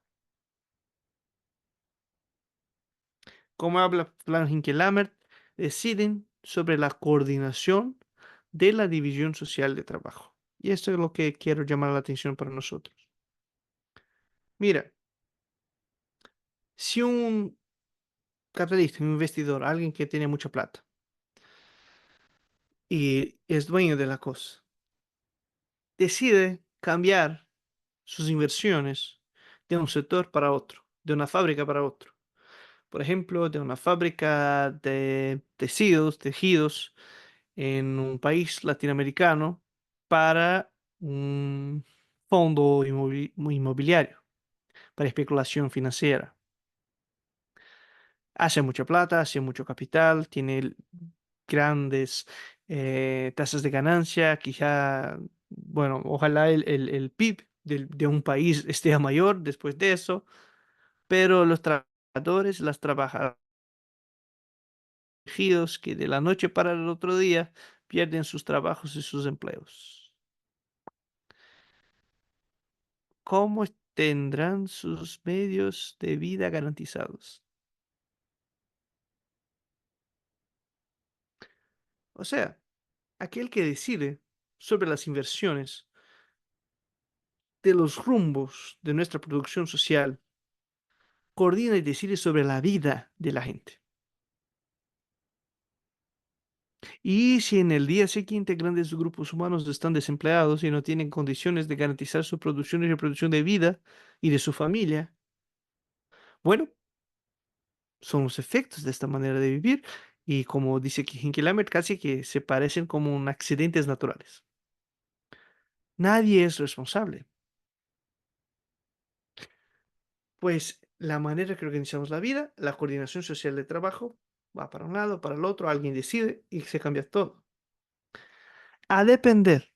Como habla Frank Lammert, deciden sobre la coordinación de la división social de trabajo. Y esto es lo que quiero llamar la atención para nosotros. Mira, si un capitalista, un investidor, alguien que tiene mucha plata y es dueño de la cosa, decide cambiar sus inversiones de un sector para otro, de una fábrica para otro. Por ejemplo, de una fábrica de tejidos en un país latinoamericano para un fondo inmobiliario, para especulación financiera. Hace mucha plata, hace mucho capital, tiene grandes tasas de ganancia, quizá, bueno, ojalá el PIB de un país esté a mayor después de eso, pero los trabajadores, las trabajadoras que de la noche para el otro día pierden sus trabajos y sus empleos. ¿Cómo tendrán sus medios de vida garantizados? O sea, aquel que decide sobre las inversiones de los rumbos de nuestra producción social, coordina y decide sobre la vida de la gente. Y si en el día siguiente grandes grupos humanos están desempleados y no tienen condiciones de garantizar su producción y reproducción de vida y de su familia, bueno, son los efectos de esta manera de vivir y como dice Hinkelhammer, casi que se parecen como un accidentes naturales. Nadie es responsable, pues la manera que organizamos la vida, la coordinación social de trabajo, va para un lado, para el otro, alguien decide y se cambia todo. A depender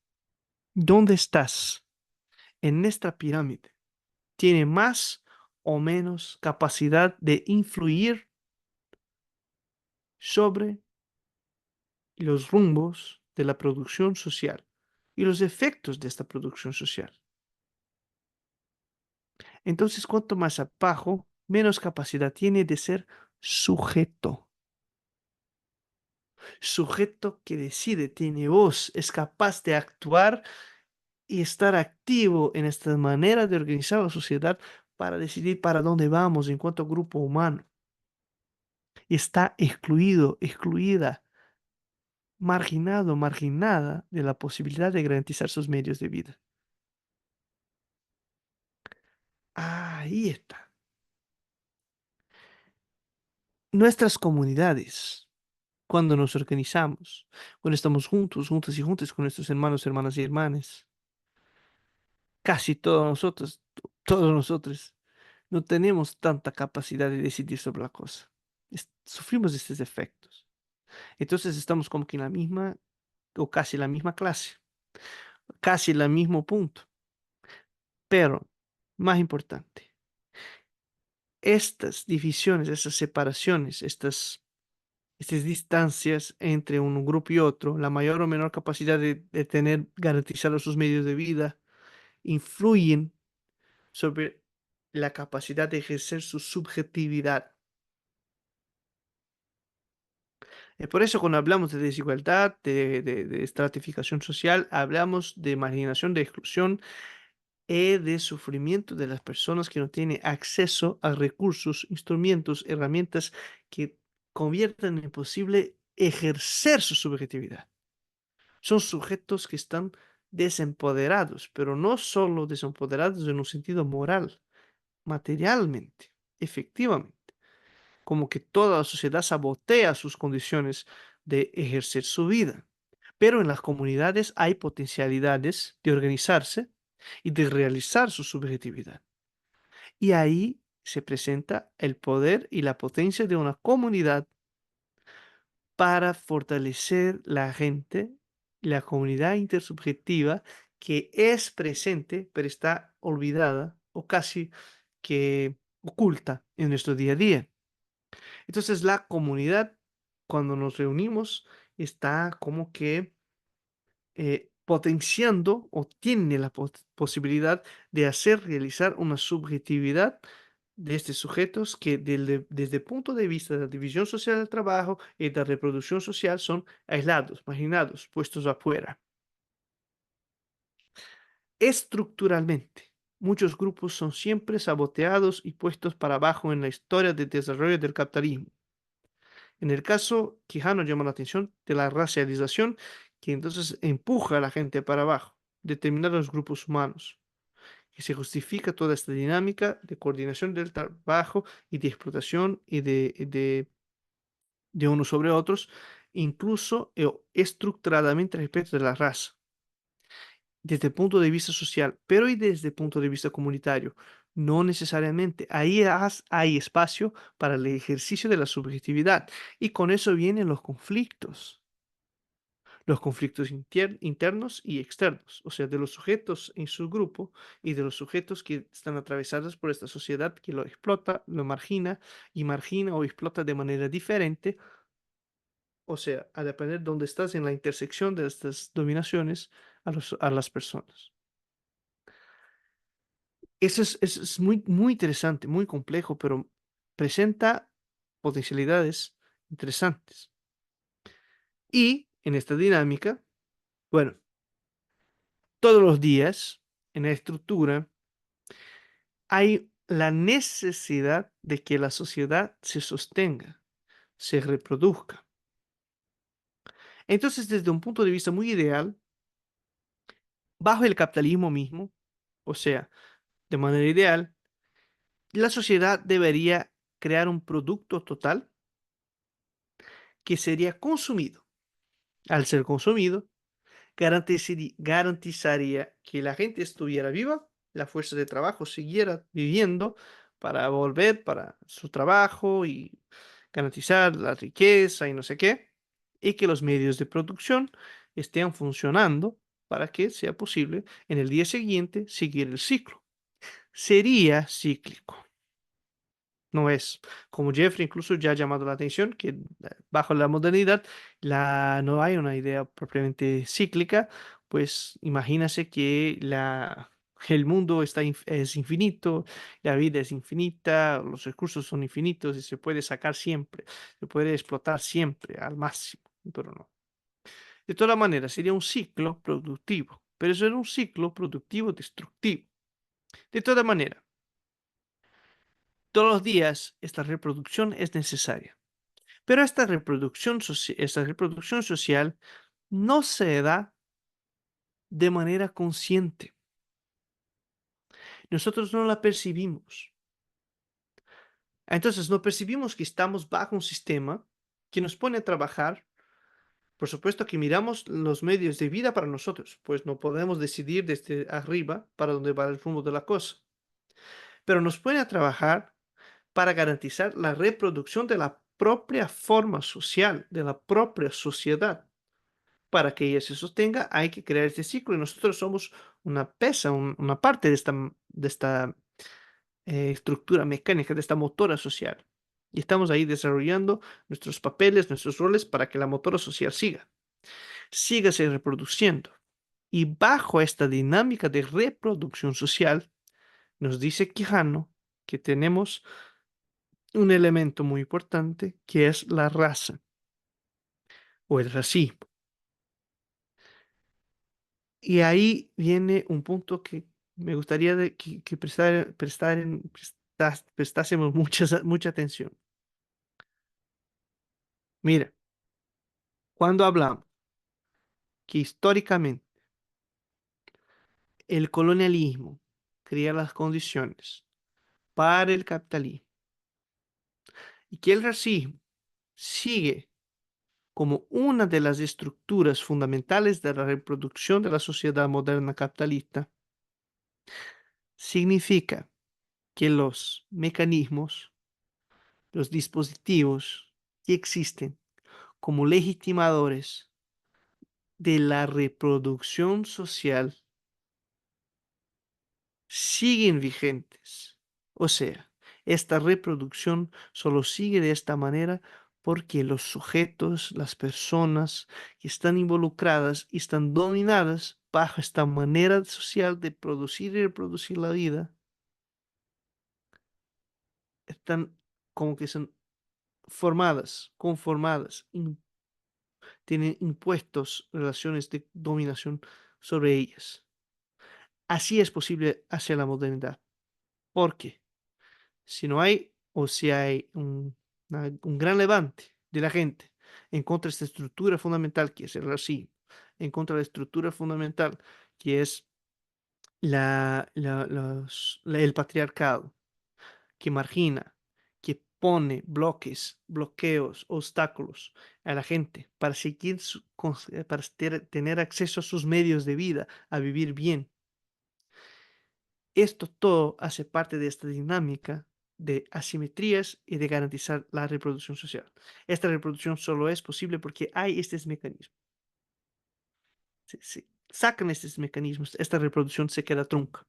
dónde estás en esta pirámide, tiene más o menos capacidad de influir sobre los rumbos de la producción social y los efectos de esta producción social. Entonces, cuanto más abajo, menos capacidad tiene de ser sujeto. Sujeto que decide, tiene voz, es capaz de actuar y estar activo en esta manera de organizar la sociedad para decidir para dónde vamos en cuanto a grupo humano. Y está excluido, excluida, marginado, marginada de la posibilidad de garantizar sus medios de vida. Ahí está. Nuestras comunidades, cuando nos organizamos, cuando estamos juntos, juntas y juntas con nuestros hermanos, hermanas y hermanas, casi todos nosotros, no tenemos tanta capacidad de decidir sobre la cosa. Sufrimos de estos efectos. Entonces estamos como que en la misma o casi la misma clase, casi el mismo punto. Pero, más importante, estas divisiones, estas separaciones, estas distancias entre un grupo y otro, la mayor o menor capacidad de tener garantizados sus medios de vida, influyen sobre la capacidad de ejercer su subjetividad. Por eso cuando hablamos de desigualdad, de estratificación social, hablamos de marginación, de exclusión y de sufrimiento de las personas que no tienen acceso a recursos, instrumentos, herramientas que conviertan en posible ejercer su subjetividad. Son sujetos que están desempoderados, pero no solo desempoderados en un sentido moral, materialmente, efectivamente, como que toda la sociedad sabotea sus condiciones de ejercer su vida. Pero en las comunidades hay potencialidades de organizarse y de realizar su subjetividad. Y ahí se presenta el poder y la potencia de una comunidad para fortalecer la gente, la comunidad intersubjetiva que es presente, pero está olvidada o casi que oculta en nuestro día a día. Entonces la comunidad, cuando nos reunimos, está como que potenciando o tiene la posibilidad de hacer realizar una subjetividad de estos sujetos que desde el punto de vista de la división social del trabajo y de la reproducción social son aislados, marginados, puestos afuera. Estructuralmente, muchos grupos son siempre saboteados y puestos para abajo en la historia de desarrollo del capitalismo. En el caso, Quijano llama la atención de la racialización que entonces empuja a la gente para abajo, determinados grupos humanos, que se justifica toda esta dinámica de coordinación del trabajo y de explotación y de unos sobre otros, incluso estructuradamente respecto de la raza, desde el punto de vista social, pero y desde el punto de vista comunitario. No necesariamente. Ahí hay espacio para el ejercicio de la subjetividad y con eso vienen los conflictos internos y externos, o sea, de los sujetos en su grupo y de los sujetos que están atravesados por esta sociedad que lo explota, lo margina y margina o explota de manera diferente, o sea, a depender de dónde estás en la intersección de estas dominaciones a las personas. Eso es muy, muy interesante, muy complejo, pero presenta potencialidades interesantes. Y en esta dinámica, bueno, todos los días en la estructura hay la necesidad de que la sociedad se sostenga, se reproduzca. Entonces, desde un punto de vista muy ideal, bajo el capitalismo mismo, o sea, de manera ideal, la sociedad debería crear un producto total que sería consumido. Al ser consumido, garantizaría que la gente estuviera viva, la fuerza de trabajo siguiera viviendo para volver para su trabajo y garantizar la riqueza y no sé qué, y que los medios de producción estén funcionando para que sea posible en el día siguiente seguir el ciclo. Sería cíclico. No es, como Jeffrey incluso ya ha llamado la atención, que bajo la modernidad no hay una idea propiamente cíclica, pues imagínase que el mundo es infinito, la vida es infinita, los recursos son infinitos y se puede sacar siempre, se puede explotar siempre al máximo, pero no. De todas maneras, sería un ciclo productivo, pero eso era un ciclo productivo destructivo. De todas maneras, todos los días esta reproducción es necesaria. Pero esta reproducción social no se da de manera consciente. Nosotros no la percibimos. Entonces no percibimos que estamos bajo un sistema que nos pone a trabajar. Por supuesto que miramos los medios de vida para nosotros, pues no podemos decidir desde arriba para dónde va el rumbo de la cosa. Pero nos pone a trabajar para garantizar la reproducción de la propia forma social, de la propia sociedad. Para que ella se sostenga, hay que crear este ciclo y nosotros somos una pieza, una parte de esta estructura mecánica, de esta motora social. Y estamos ahí desarrollando nuestros papeles, nuestros roles para que la motora social sígase reproduciendo. Y bajo esta dinámica de reproducción social, nos dice Quijano que tenemos un elemento muy importante que es la raza o el racismo. Y ahí viene un punto que me gustaría que prestásemos mucha atención. Mira, cuando hablamos que históricamente el colonialismo crea las condiciones para el capitalismo y que el racismo sigue como una de las estructuras fundamentales de la reproducción de la sociedad moderna capitalista, significa que los mecanismos, los dispositivos que existen como legitimadores de la reproducción social siguen vigentes. O sea, esta reproducción solo sigue de esta manera porque los sujetos, las personas que están involucradas y están dominadas bajo esta manera social de producir y reproducir la vida, están como que son formadas, conformadas, tienen impuestos relaciones de dominación sobre ellas. Así es posible hacer la modernidad. ¿Por qué? Si no hay, o si hay un gran levante de la gente en contra de esta estructura fundamental que es el racismo, en contra de la estructura fundamental que es el patriarcado, que margina, que pone bloques, bloqueos, obstáculos a la gente para seguir para tener acceso a sus medios de vida, a vivir bien. Esto todo hace parte de esta dinámica de asimetrías y de garantizar la reproducción social. Esta reproducción solo es posible porque hay estos mecanismos. Si sacan estos mecanismos, esta reproducción se queda trunca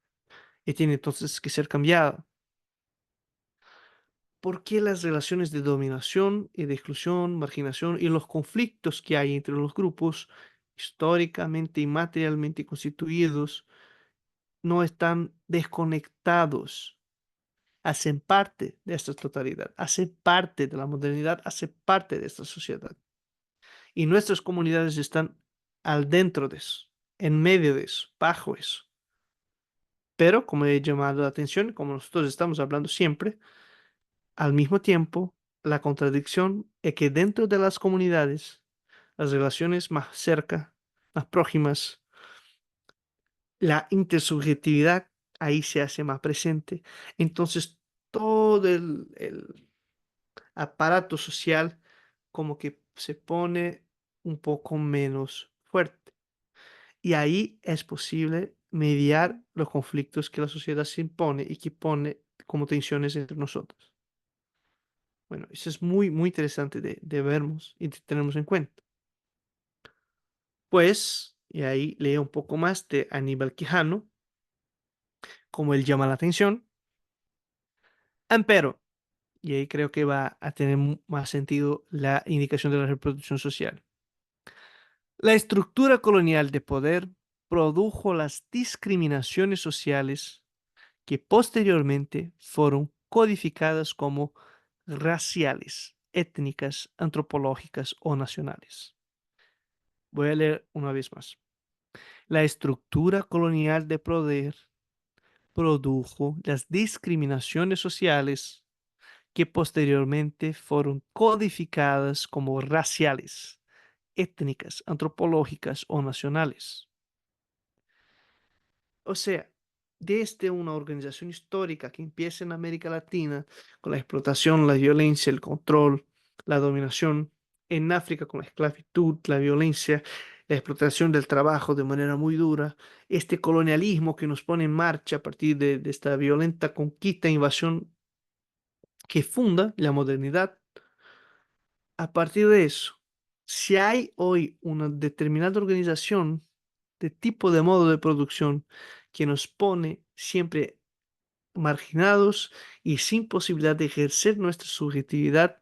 y tiene entonces que ser cambiada. ¿Por qué las relaciones de dominación y de exclusión, marginación y los conflictos que hay entre los grupos históricamente y materialmente constituidos no están desconectados? Hacen parte de esta totalidad, hacen parte de la modernidad, hacen parte de esta sociedad. Y nuestras comunidades están al dentro de eso, en medio de eso, bajo eso. Pero, como he llamado la atención, como nosotros estamos hablando siempre, al mismo tiempo, la contradicción es que dentro de las comunidades, las relaciones más cerca, más próximas, la intersubjetividad ahí se hace más presente. Entonces, todo el aparato social como que se pone un poco menos fuerte. Y ahí es posible mediar los conflictos que la sociedad se impone y que pone como tensiones entre nosotros. Bueno, eso es muy, muy interesante de vernos y de tenernos en cuenta. Pues, y ahí leo un poco más de Aníbal Quijano, como él llama la atención. Empero, y ahí creo que va a tener más sentido la indicación de la reproducción social. La estructura colonial de poder produjo las discriminaciones sociales que posteriormente fueron codificadas como raciales, étnicas, antropológicas o nacionales. Voy a leer una vez más. La estructura colonial de poder produjo las discriminaciones sociales que posteriormente fueron codificadas como raciales, étnicas, antropológicas o nacionales. O sea, desde una organización histórica que empieza en América Latina con la explotación, la violencia, el control, la dominación, en África con la esclavitud, la violencia, la explotación del trabajo de manera muy dura, este colonialismo que nos pone en marcha a partir de esta violenta conquista e invasión que funda la modernidad. A partir de eso, si hay hoy una determinada organización de tipo de modo de producción que nos pone siempre marginados y sin posibilidad de ejercer nuestra subjetividad,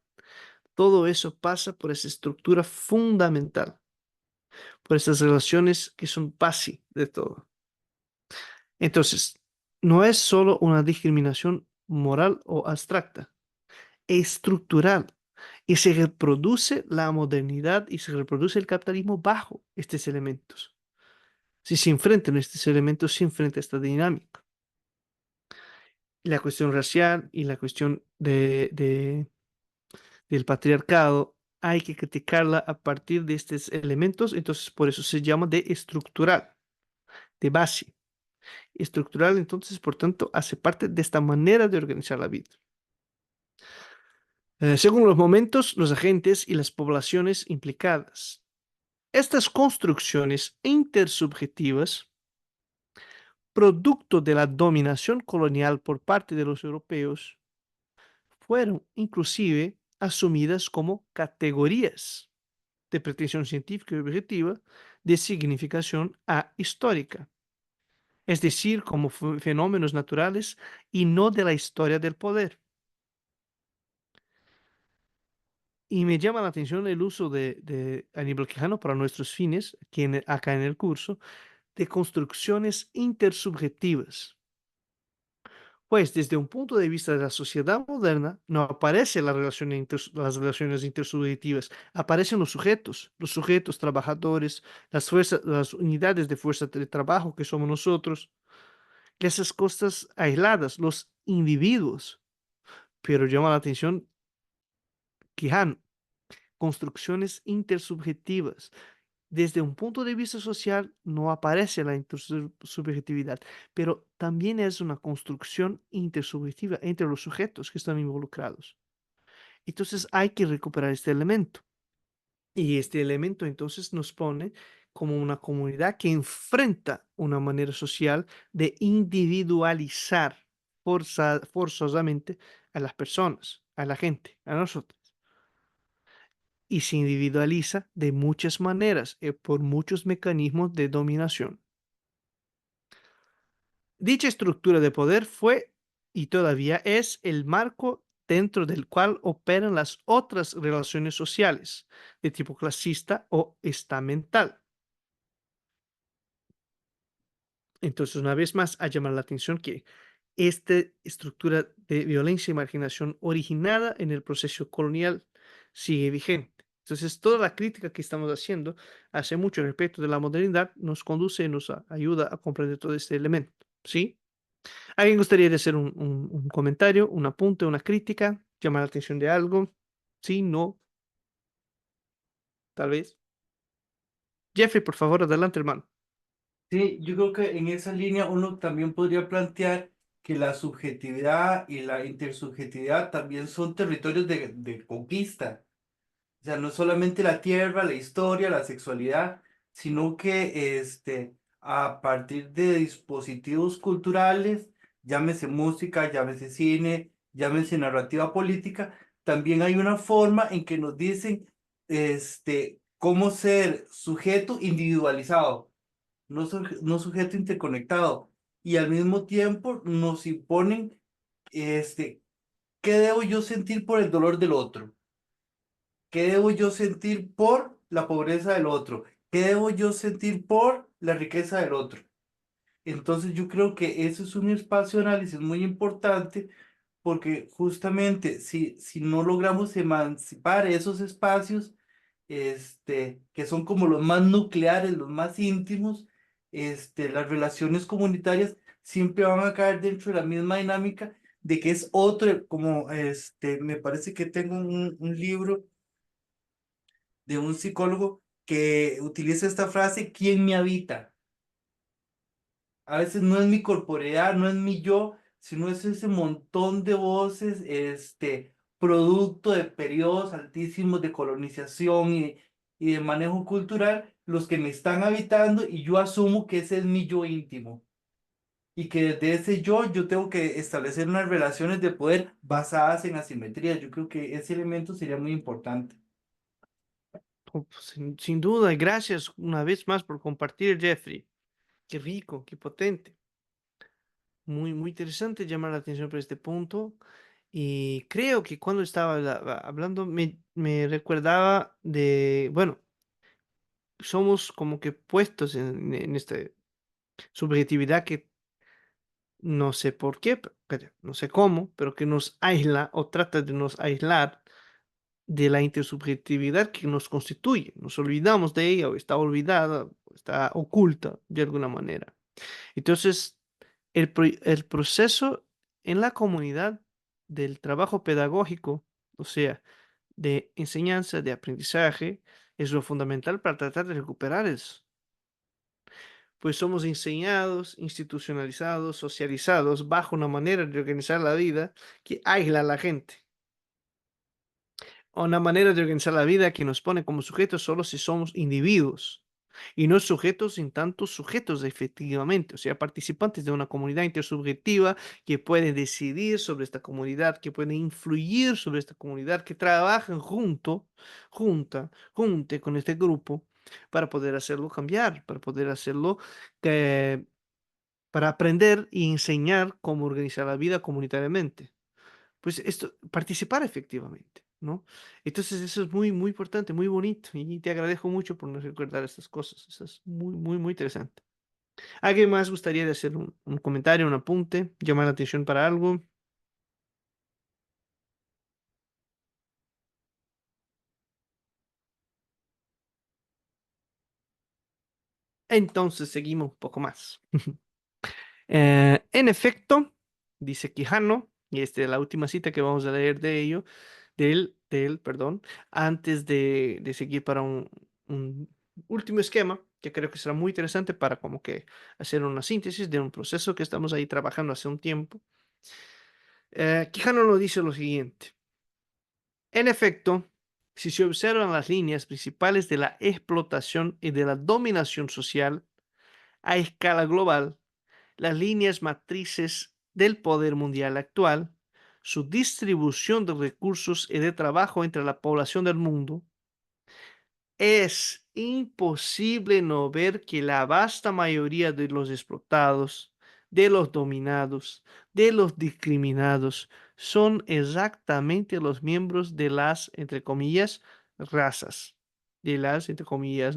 todo eso pasa por esa estructura fundamental, por esas relaciones que son base de todo. Entonces, no es solo una discriminación moral o abstracta, es estructural. Y se reproduce la modernidad y se reproduce el capitalismo bajo estos elementos. Si se enfrentan estos elementos, se enfrenta esta dinámica. La cuestión racial y la cuestión del patriarcado hay que criticarla a partir de estos elementos, entonces por eso se llama de estructural, de base. Estructural, entonces, por tanto, hace parte de esta manera de organizar la vida. Según los momentos, los agentes y las poblaciones implicadas. Estas construcciones intersubjetivas producto de la dominación colonial por parte de los europeos, fueron inclusive asumidas como categorías de pretensión científica y objetiva de significación ahistórica, es decir, como fenómenos naturales y no de la historia del poder. Y me llama la atención el uso de Aníbal Quijano para nuestros fines, acá en el curso, de construcciones intersubjetivas. Pues desde un punto de vista de la sociedad moderna, no aparecen las relaciones intersubjetivas, aparecen los sujetos trabajadores, las unidades de fuerza de trabajo que somos nosotros, que esas cosas aisladas, los individuos. Pero llama la atención Quijano, construcciones intersubjetivas. Desde un punto de vista social no aparece la intersubjetividad, pero también es una construcción intersubjetiva entre los sujetos que están involucrados. Entonces hay que recuperar este elemento. Y este elemento entonces nos pone como una comunidad que enfrenta una manera social de individualizar forzosamente a las personas, a la gente, a nosotros. Y se individualiza de muchas maneras, por muchos mecanismos de dominación. Dicha estructura de poder fue y todavía es el marco dentro del cual operan las otras relaciones sociales de tipo clasista o estamental. Entonces, una vez más, a llamar la atención que esta estructura de violencia y marginación originada en el proceso colonial sigue vigente. Entonces, toda la crítica que estamos haciendo hace mucho respecto de la modernidad nos conduce, nos ayuda a comprender todo este elemento. ¿Sí? ¿Alguien gustaría de hacer un comentario, un apunte, una crítica, llamar la atención de algo? Sí, no, tal vez. Jeffrey, por favor, adelante, hermano. Sí, yo creo que en esa línea uno también podría plantear que la subjetividad y la intersubjetividad también son territorios de conquista. O sea, no solamente la tierra, la historia, la sexualidad, sino que a partir de dispositivos culturales, llámese música, llámese cine, llámese narrativa política, también hay una forma en que nos dicen cómo ser sujeto individualizado, no sujeto interconectado. Y al mismo tiempo nos imponen qué debo yo sentir por el dolor del otro. ¿Qué debo yo sentir por la pobreza del otro? ¿Qué debo yo sentir por la riqueza del otro? Entonces yo creo que eso es un espacio de análisis muy importante porque justamente si no logramos emancipar esos espacios, que son como los más nucleares, los más íntimos, las relaciones comunitarias siempre van a caer dentro de la misma dinámica de que es otro, como me parece que tengo un libro de un psicólogo que utiliza esta frase, ¿quién me habita? A veces no es mi corporeidad, no es mi yo, sino es ese montón de voces, producto de periodos altísimos de colonización y de manejo cultural, los que me están habitando y yo asumo que ese es mi yo íntimo. Y que desde ese yo tengo que establecer unas relaciones de poder basadas en asimetría. Yo creo que ese elemento sería muy importante. Oh, pues, sin duda, y gracias una vez más por compartir, Jeffrey. Qué rico, qué potente. Muy, muy interesante llamar la atención por este punto. Y creo que cuando estaba hablando me recordaba de, bueno, somos como que puestos en esta subjetividad que no sé por qué, pero no sé cómo, pero que nos aísla o trata de nos aislar de la intersubjetividad que nos constituye. Nos olvidamos de ella o está olvidada, o está oculta de alguna manera. Entonces, el proceso en la comunidad del trabajo pedagógico, o sea, de enseñanza, de aprendizaje, es lo fundamental para tratar de recuperar eso. Pues somos enseñados, institucionalizados, socializados bajo una manera de organizar la vida que aísla a la gente. O una manera de organizar la vida que nos pone como sujetos solo si somos individuos. y no sujetos en tanto sujetos efectivamente, o sea, participantes de una comunidad intersubjetiva que pueden decidir sobre esta comunidad, que pueden influir sobre esta comunidad, que trabajan junte con este grupo para poder hacerlo cambiar, para poder hacerlo, eh, para aprender y enseñar cómo organizar la vida comunitariamente. Pues esto, participar efectivamente, ¿no? Entonces eso es muy, muy importante, muy bonito y te agradezco mucho por nos recordar estas cosas. Eso es muy, muy, muy interesante. ¿Alguien más gustaría de hacer un comentario, un apunte, llamar la atención para algo? Entonces seguimos un poco más. En efecto, dice Quijano, y esta es la última cita que vamos a leer de ello, perdón, antes de seguir para un último esquema, que creo que será muy interesante para como que hacer una síntesis de un proceso que estamos ahí trabajando hace un tiempo. Quijano nos dice lo siguiente. En efecto, si se observan las líneas principales de la explotación y de la dominación social a escala global, las líneas matrices del poder mundial actual, su distribución de recursos y de trabajo entre la población del mundo, es imposible no ver que la vasta mayoría de los explotados, de los dominados, de los discriminados, son exactamente los miembros de las, entre comillas, razas, de las, entre comillas,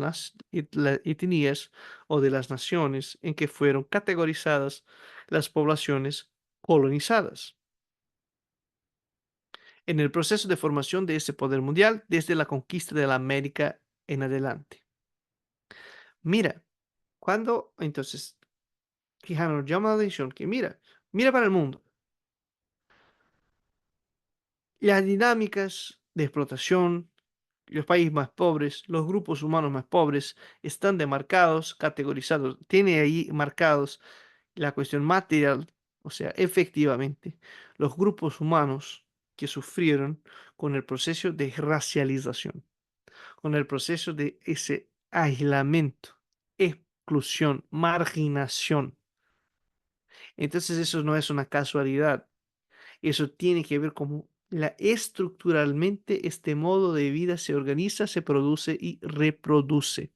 etnias o de las naciones en que fueron categorizadas las poblaciones colonizadas en el proceso de formación de ese poder mundial desde la conquista de la América en adelante. Mira, cuando entonces Quijano llama la atención que mira para el mundo, las dinámicas de explotación, los países más pobres, los grupos humanos más pobres están demarcados, categorizados, tiene ahí marcados la cuestión material, o sea, efectivamente, los grupos humanos que sufrieron con el proceso de racialización, con el proceso de ese aislamiento, exclusión, marginación. Entonces eso no es una casualidad, eso tiene que ver cómo estructuralmente este modo de vida se organiza, se produce y reproduce.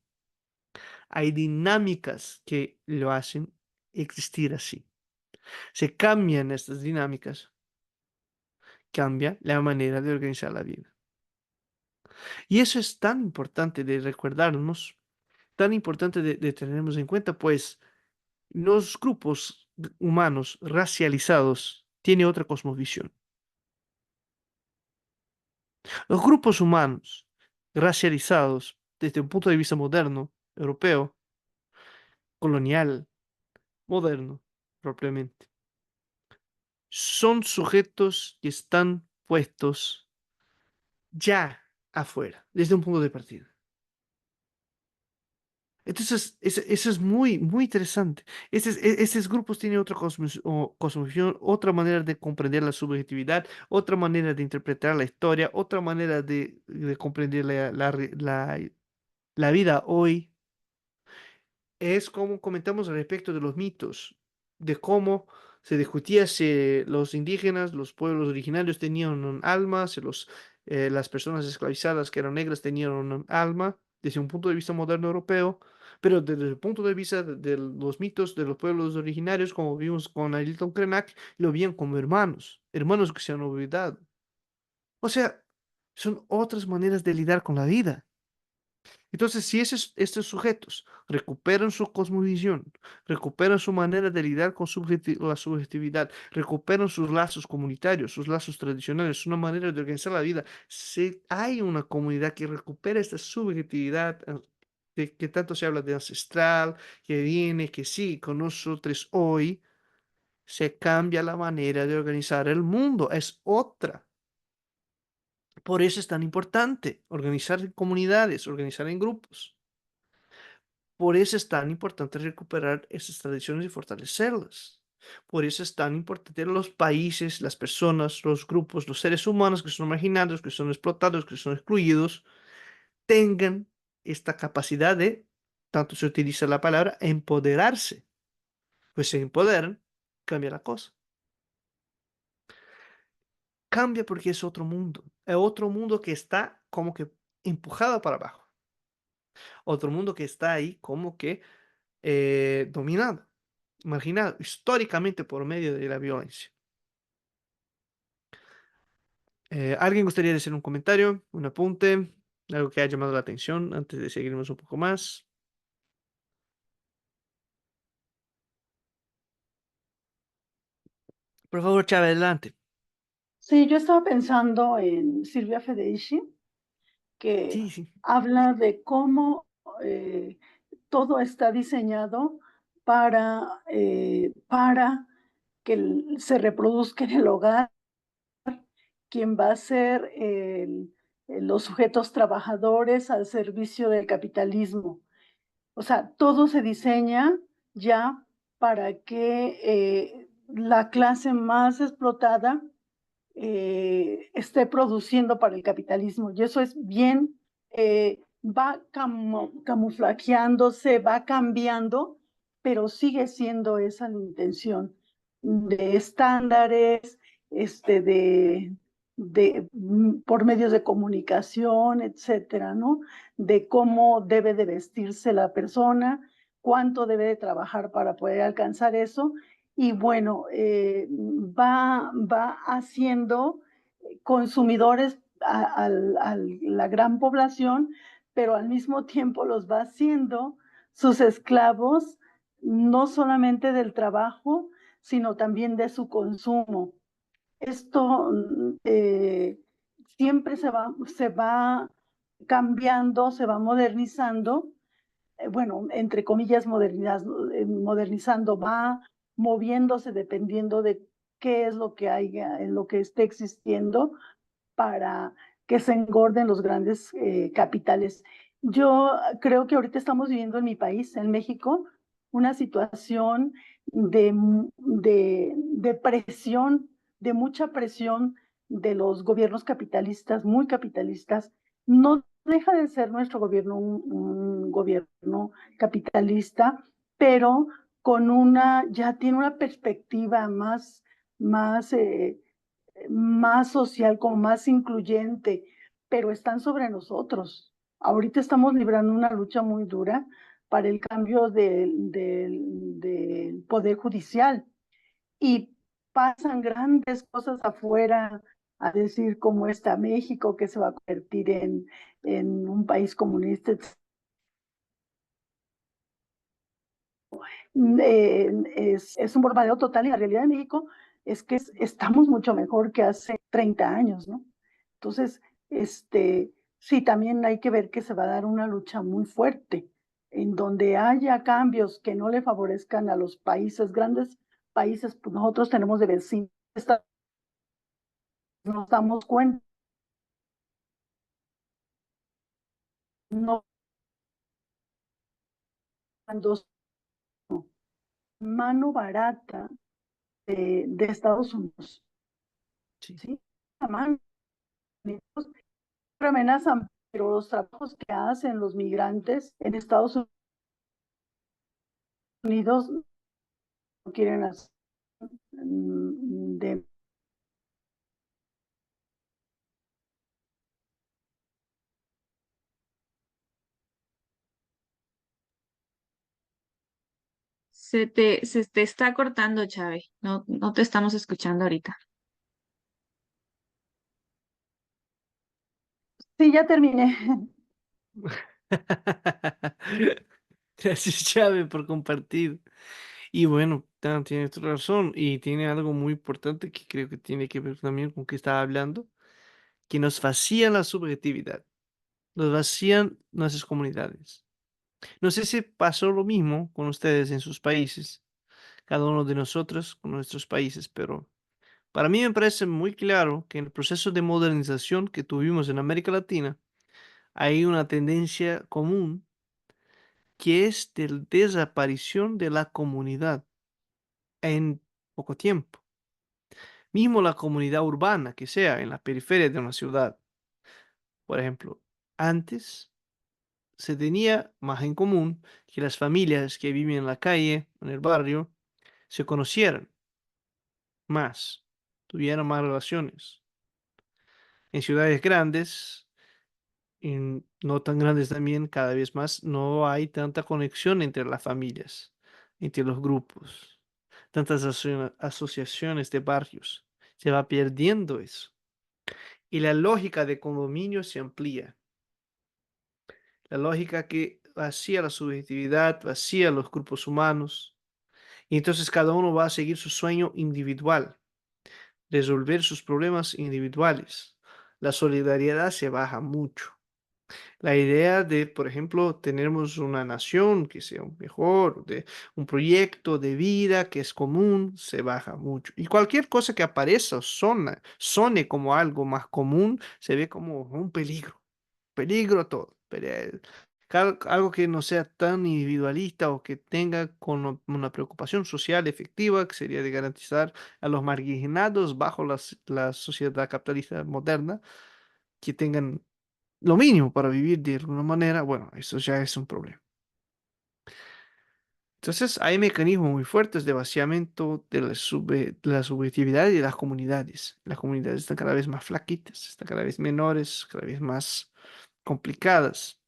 Hay dinámicas que lo hacen existir así. Se cambian estas dinámicas, cambia la manera de organizar la vida. Y eso es tan importante de recordarnos, tan importante de tenernos en cuenta, pues los grupos humanos racializados tienen otra cosmovisión. Los grupos humanos racializados desde un punto de vista moderno, europeo, colonial, moderno, propiamente, son sujetos que están puestos ya afuera, desde un punto de partida. Entonces, eso es muy, muy interesante. Estos grupos tienen otra cosmovisión, otra manera de comprender la subjetividad, otra manera de interpretar la historia, otra manera de comprender la vida hoy. Es como comentamos al respecto de los mitos, de cómo se discutía si los indígenas, los pueblos originarios tenían un alma, si las personas esclavizadas que eran negras tenían un alma, desde un punto de vista moderno europeo, pero desde el punto de vista de los mitos de los pueblos originarios, como vimos con Ailton Krenak, lo veían como hermanos, hermanos que se han olvidado. O sea, son otras maneras de lidiar con la vida. Entonces, si estos sujetos recuperan su cosmovisión, recuperan su manera de lidiar con la subjetividad, recuperan sus lazos comunitarios, sus lazos tradicionales, una manera de organizar la vida, si hay una comunidad que recupera esta subjetividad, de que tanto se habla de ancestral, que viene, que sigue con nosotros hoy, se cambia la manera de organizar el mundo, es otra. Por eso es tan importante organizar en comunidades, organizar en grupos. Por eso es tan importante recuperar esas tradiciones y fortalecerlas. Por eso es tan importante los países, las personas, los grupos, los seres humanos que son marginados, que son explotados, que son excluidos, tengan esta capacidad de tanto se utiliza la palabra empoderarse. Pues se empoderan, cambia la cosa. Cambia porque es otro mundo. Es otro mundo que está como que empujado para abajo. Otro mundo que está ahí como que dominado, marginado históricamente por medio de la violencia. ¿Alguien gustaría decir un comentario, un apunte, algo que haya llamado la atención antes de seguirnos un poco más? Por favor, Chávez, adelante. Sí, yo estaba pensando en Silvia Federici, que Sí, sí. habla de cómo todo está diseñado para que se reproduzca en el hogar quien va a ser los sujetos trabajadores al servicio del capitalismo. O sea, todo se diseña ya para que la clase más explotada esté produciendo para el capitalismo. Y eso es bien, va camuflajeándose, va cambiando, pero sigue siendo esa la intención de estándares, por medios de comunicación, etcétera, ¿no? De cómo debe de vestirse la persona, cuánto debe de trabajar para poder alcanzar eso y bueno, va haciendo consumidores a la gran población, pero al mismo tiempo los va haciendo sus esclavos, no solamente del trabajo, sino también de su consumo. Esto siempre se va cambiando, se va modernizando, bueno, entre comillas, modernizando, va moviéndose dependiendo de qué es lo que haya, en lo que esté existiendo para que se engorden los grandes capitales. Yo creo que ahorita estamos viviendo en mi país, en México, una situación de presión, de mucha presión de los gobiernos capitalistas, muy capitalistas. No deja de ser nuestro gobierno un gobierno capitalista, pero ya tiene una perspectiva más social, como más incluyente, pero están sobre nosotros. Ahorita estamos librando una lucha muy dura para el cambio del poder judicial y pasan grandes cosas afuera, a decir cómo está México, que se va a convertir en un país comunista. Es un bombardeo total y la realidad de México es que estamos mucho mejor que hace 30 años, ¿no? Entonces, sí, también hay que ver que se va a dar una lucha muy fuerte en donde haya cambios que no le favorezcan a los países, grandes países, pues nosotros tenemos de vecinos, nos damos cuenta, no cuando mano barata de Estados Unidos, Sí. ¿sí? La mano amenazan, pero los trabajos que hacen los migrantes en Estados Unidos no quieren hacer de Se te está cortando, Chávez. No, no te estamos escuchando ahorita. sí, ya terminé. Gracias, Chávez, por compartir. Y bueno, tiene tu razón. Y tiene algo muy importante que creo que tiene que ver también con que estaba hablando, que nos vacían la subjetividad, nos vacían nuestras comunidades. No sé si pasó lo mismo con ustedes en sus países, cada uno de nosotros con nuestros países, pero para mí me parece muy claro que en el proceso de modernización que tuvimos en América Latina, hay una tendencia común que es de desaparición de la comunidad en poco tiempo. Mismo la comunidad urbana, que sea en la periferia de una ciudad. Por ejemplo, antes se tenía más en común que las familias que viven en la calle, en el barrio, se conocieran más, tuvieran más relaciones. En ciudades grandes, en no tan grandes también, cada vez más, no hay tanta conexión entre las familias, entre los grupos, tantas asociaciones de barrios. Se va perdiendo eso. Y la lógica de condominio se amplía. La lógica que vacía la subjetividad, vacía los grupos humanos. Y entonces cada uno va a seguir su sueño individual, resolver sus problemas individuales. La solidaridad se baja mucho. La idea de, por ejemplo, tenemos una nación que sea mejor, de un proyecto de vida que es común, se baja mucho. Y cualquier cosa que aparezca o sone como algo más común, se ve como un peligro. Peligro todo. Algo que no sea tan individualista o que tenga una preocupación social efectiva, que sería de garantizar a los marginados bajo la sociedad capitalista moderna, que tengan lo mínimo para vivir de alguna manera, bueno, eso ya es un problema. Entonces, hay mecanismos muy fuertes de vaciamiento de la subjetividad y de las comunidades. Las comunidades están cada vez más flaquitas, están cada vez menores, cada vez más complicadas.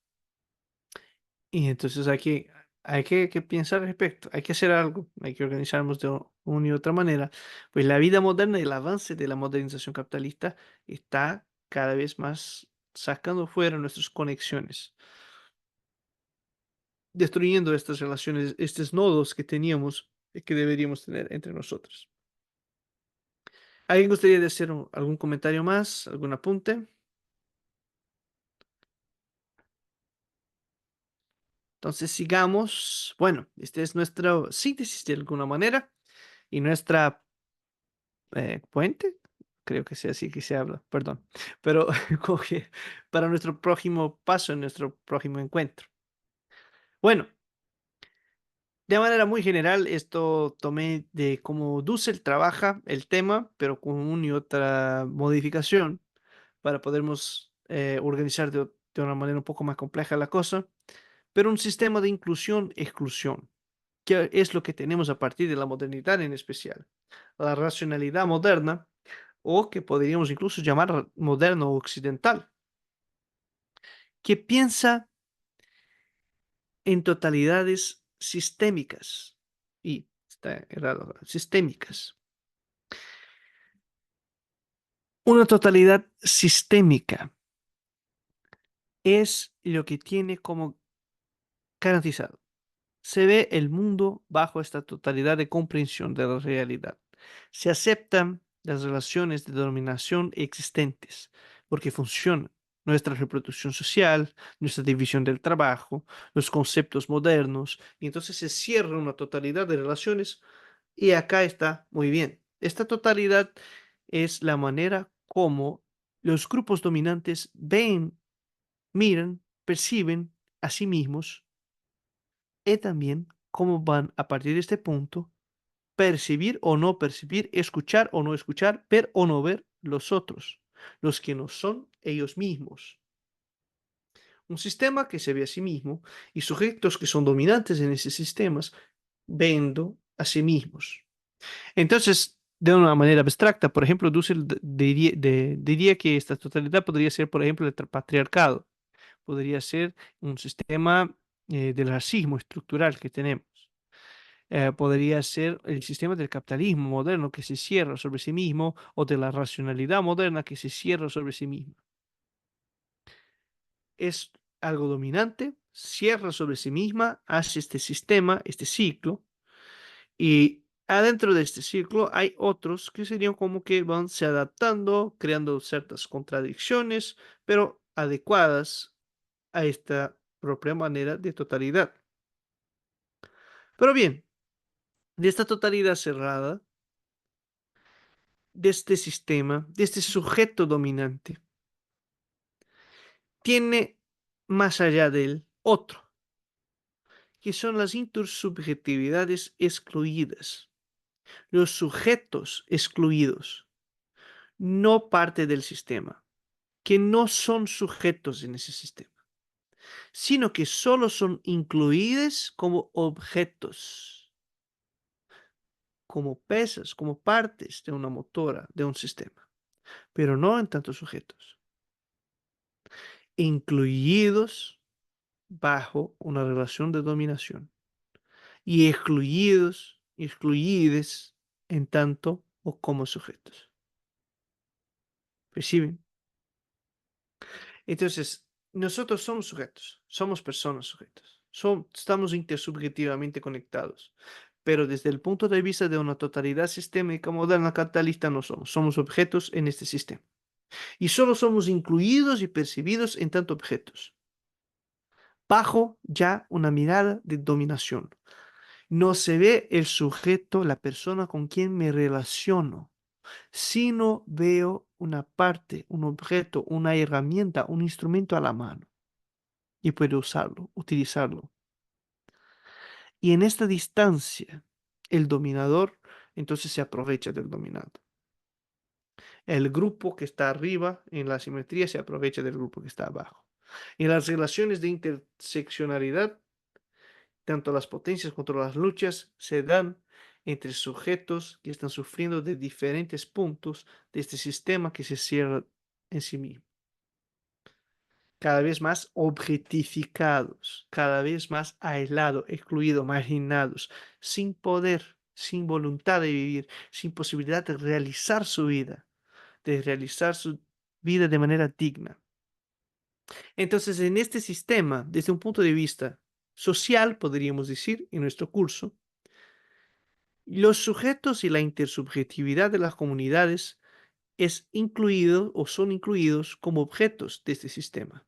Y entonces hay que pensar al respecto, hay que hacer algo, hay que organizarnos de una y otra manera. Pues la vida moderna y el avance de la modernización capitalista está cada vez más sacando fuera nuestras conexiones, destruyendo estas relaciones, estos nodos que teníamos y que deberíamos tener entre nosotros. ¿Alguien gustaría de hacer algún comentario más, algún apunte? Entonces sigamos. Bueno, esta es nuestra síntesis de alguna manera y nuestra puente. Creo que sea así que se habla, perdón. Pero como que para nuestro próximo paso, en nuestro próximo encuentro. Bueno, de manera muy general, esto tomé de cómo Dussel trabaja el tema, pero con una y otra modificación para podernos organizar de una manera un poco más compleja la cosa, pero un sistema de inclusión-exclusión, que es lo que tenemos a partir de la modernidad en especial. La racionalidad moderna, o que podríamos incluso llamar moderno occidental, que piensa en totalidades sistémicas. Y está errado, sistémicas. Una totalidad sistémica es lo que tiene como garantizado. Se ve el mundo bajo esta totalidad de comprensión de la realidad. Se aceptan las relaciones de dominación existentes porque funcionan. Nuestra reproducción social, nuestra división del trabajo, los conceptos modernos, y entonces se cierra una totalidad de relaciones y acá está muy bien. Esta totalidad es la manera como los grupos dominantes ven, miran, perciben a sí mismos y también cómo van a partir de este punto percibir o no percibir, escuchar o no escuchar, ver o no ver los otros, los que no son ellos mismos. Un sistema que se ve a sí mismo y sujetos que son dominantes en esos sistemas viendo a sí mismos. Entonces, de una manera abstracta, por ejemplo, Dussel diría que esta totalidad podría ser, por ejemplo, el patriarcado, podría ser un sistema del racismo estructural que tenemos. Podría ser el sistema del capitalismo moderno que se cierra sobre sí mismo o de la racionalidad moderna que se cierra sobre sí misma. Es algo dominante, cierra sobre sí misma, hace este sistema, este ciclo, y adentro de este ciclo hay otros que serían como que van se adaptando, creando ciertas contradicciones, pero adecuadas a esta propia manera de totalidad. Pero bien, de esta totalidad cerrada, de este sistema, de este sujeto dominante, tiene más allá de él otro, que son las intersubjetividades excluidas, los sujetos excluidos, no parte del sistema, que no son sujetos en ese sistema. sino que solo son incluidas como objetos, como piezas, como partes de una motora, de un sistema, pero no en tantos sujetos, incluidos bajo una relación de dominación y excluides en tanto o como sujetos. ¿Perciben? Entonces, nosotros somos sujetos, somos personas sujetos, estamos intersubjetivamente conectados, pero desde el punto de vista de una totalidad sistémica moderna capitalista no somos, somos objetos en este sistema. Y solo somos incluidos y percibidos en tanto objetos, bajo ya una mirada de dominación. No se ve el sujeto, la persona con quien me relaciono, sino veo una parte, un objeto, una herramienta, un instrumento a la mano y puedo usarlo, utilizarlo. Y en esta distancia, el dominador entonces se aprovecha del dominado. El grupo que está arriba en la simetría se aprovecha del grupo que está abajo. En las relaciones de interseccionalidad, tanto las potencias como las luchas se dan entre sujetos que están sufriendo de diferentes puntos de este sistema que se cierra en sí mismo. Cada vez más objetificados, cada vez más aislados, excluidos, marginados, sin poder, sin voluntad de vivir, sin posibilidad de realizar su vida de manera digna. Entonces, en este sistema, desde un punto de vista social, podríamos decir, en nuestro curso, los sujetos y la intersubjetividad de las comunidades es incluido o son incluidos como objetos de este sistema.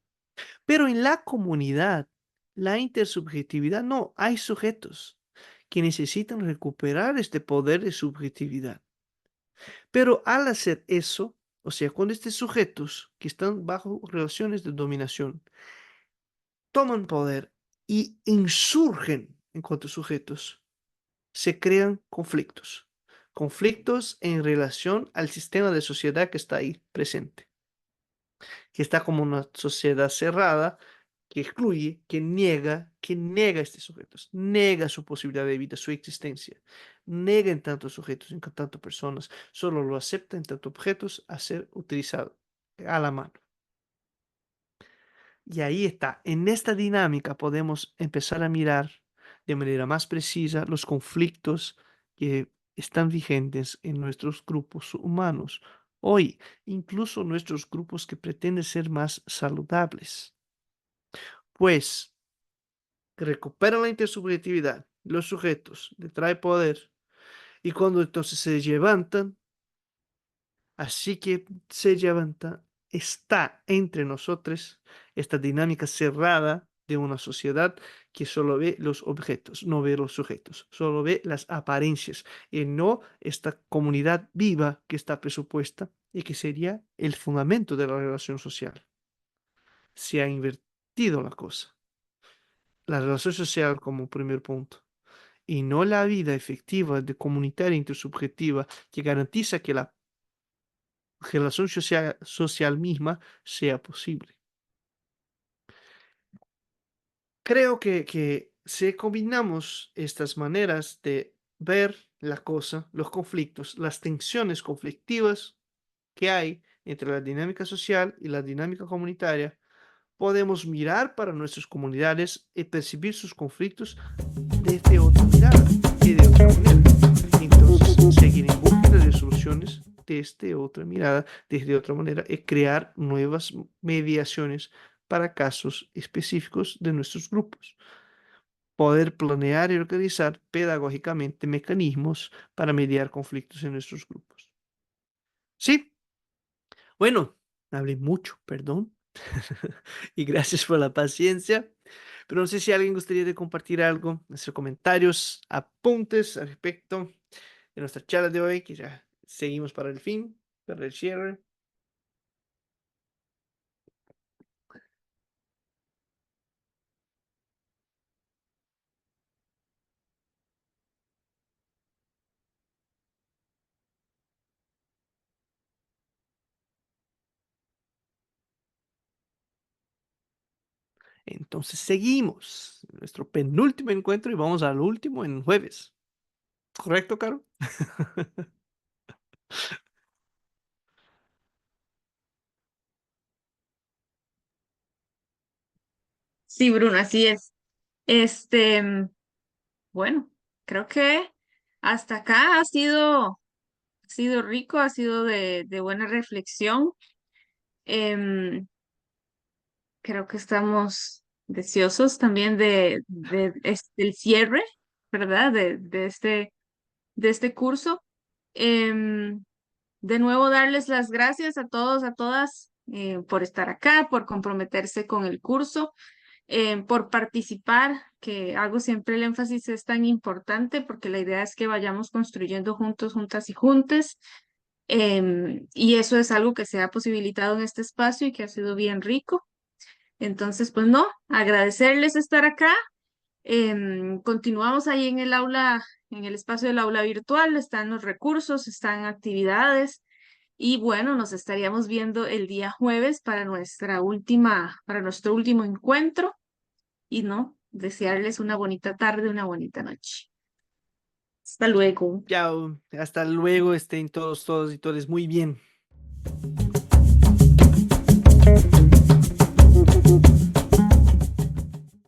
Pero en la comunidad, la intersubjetividad no, hay sujetos que necesitan recuperar este poder de subjetividad. Pero al hacer eso, o sea, cuando estos sujetos que están bajo relaciones de dominación toman poder y insurgen en cuanto a sujetos, se crean conflictos. Conflictos en relación al sistema de sociedad que está ahí presente, que está como una sociedad cerrada, que excluye, que niega a estos sujetos, niega su posibilidad de vida, su existencia, niega en tantos sujetos, en tantas personas, solo lo acepta en tantos objetos a ser utilizado a la mano. Y ahí está, en esta dinámica podemos empezar a mirar de manera más precisa los conflictos que están vigentes en nuestros grupos humanos. Hoy, incluso nuestros grupos que pretenden ser más saludables, pues recuperan la intersubjetividad, los sujetos, le trae poder, y cuando entonces se levantan, así que se levanta, está entre nosotros esta dinámica cerrada de una sociedad que solo ve los objetos, no ve los sujetos, solo ve las apariencias y no esta comunidad viva que está presupuesta y que sería el fundamento de la relación social. Se ha invertido la cosa. La relación social como primer punto y no la vida efectiva de comunitaria intersubjetiva que garantiza que la relación social misma sea posible. Creo que si combinamos estas maneras de ver la cosa, los conflictos, las tensiones conflictivas que hay entre la dinámica social y la dinámica comunitaria, podemos mirar para nuestras comunidades y percibir sus conflictos desde otra mirada y de otra manera. Entonces, seguir en búsqueda de soluciones desde otra mirada, desde otra manera, y crear nuevas mediaciones para casos específicos de nuestros grupos. Poder planear y organizar pedagógicamente mecanismos para mediar conflictos en nuestros grupos. Sí, bueno, hablé mucho, perdón. Y gracias por la paciencia. Pero no sé si alguien gustaría de compartir algo, hacer comentarios, apuntes al respecto de nuestra charla de hoy, que ya seguimos para el fin, para el cierre. Entonces seguimos nuestro penúltimo encuentro y vamos al último en jueves. ¿Correcto, Caro? Sí, Bruno, así es. Este, bueno, creo que hasta acá ha sido rico, ha sido de buena reflexión. Em, Creo que estamos deseosos también del cierre, ¿verdad? De este curso. Em, de nuevo, darles las gracias a todos, a todas, por estar acá, por comprometerse con el curso, por participar, que hago siempre el énfasis es tan importante porque la idea es que vayamos construyendo juntos, juntas y juntes. Y eso es algo que se ha posibilitado en este espacio y que ha sido bien rico. Entonces, pues no, agradecerles estar acá. Continuamos ahí en el aula, en el espacio del aula virtual, están los recursos, están actividades y bueno, nos estaríamos viendo el día jueves para nuestro último encuentro y no, desearles una bonita tarde, una bonita noche. Hasta luego. Chao, hasta luego, estén todos y todas muy bien.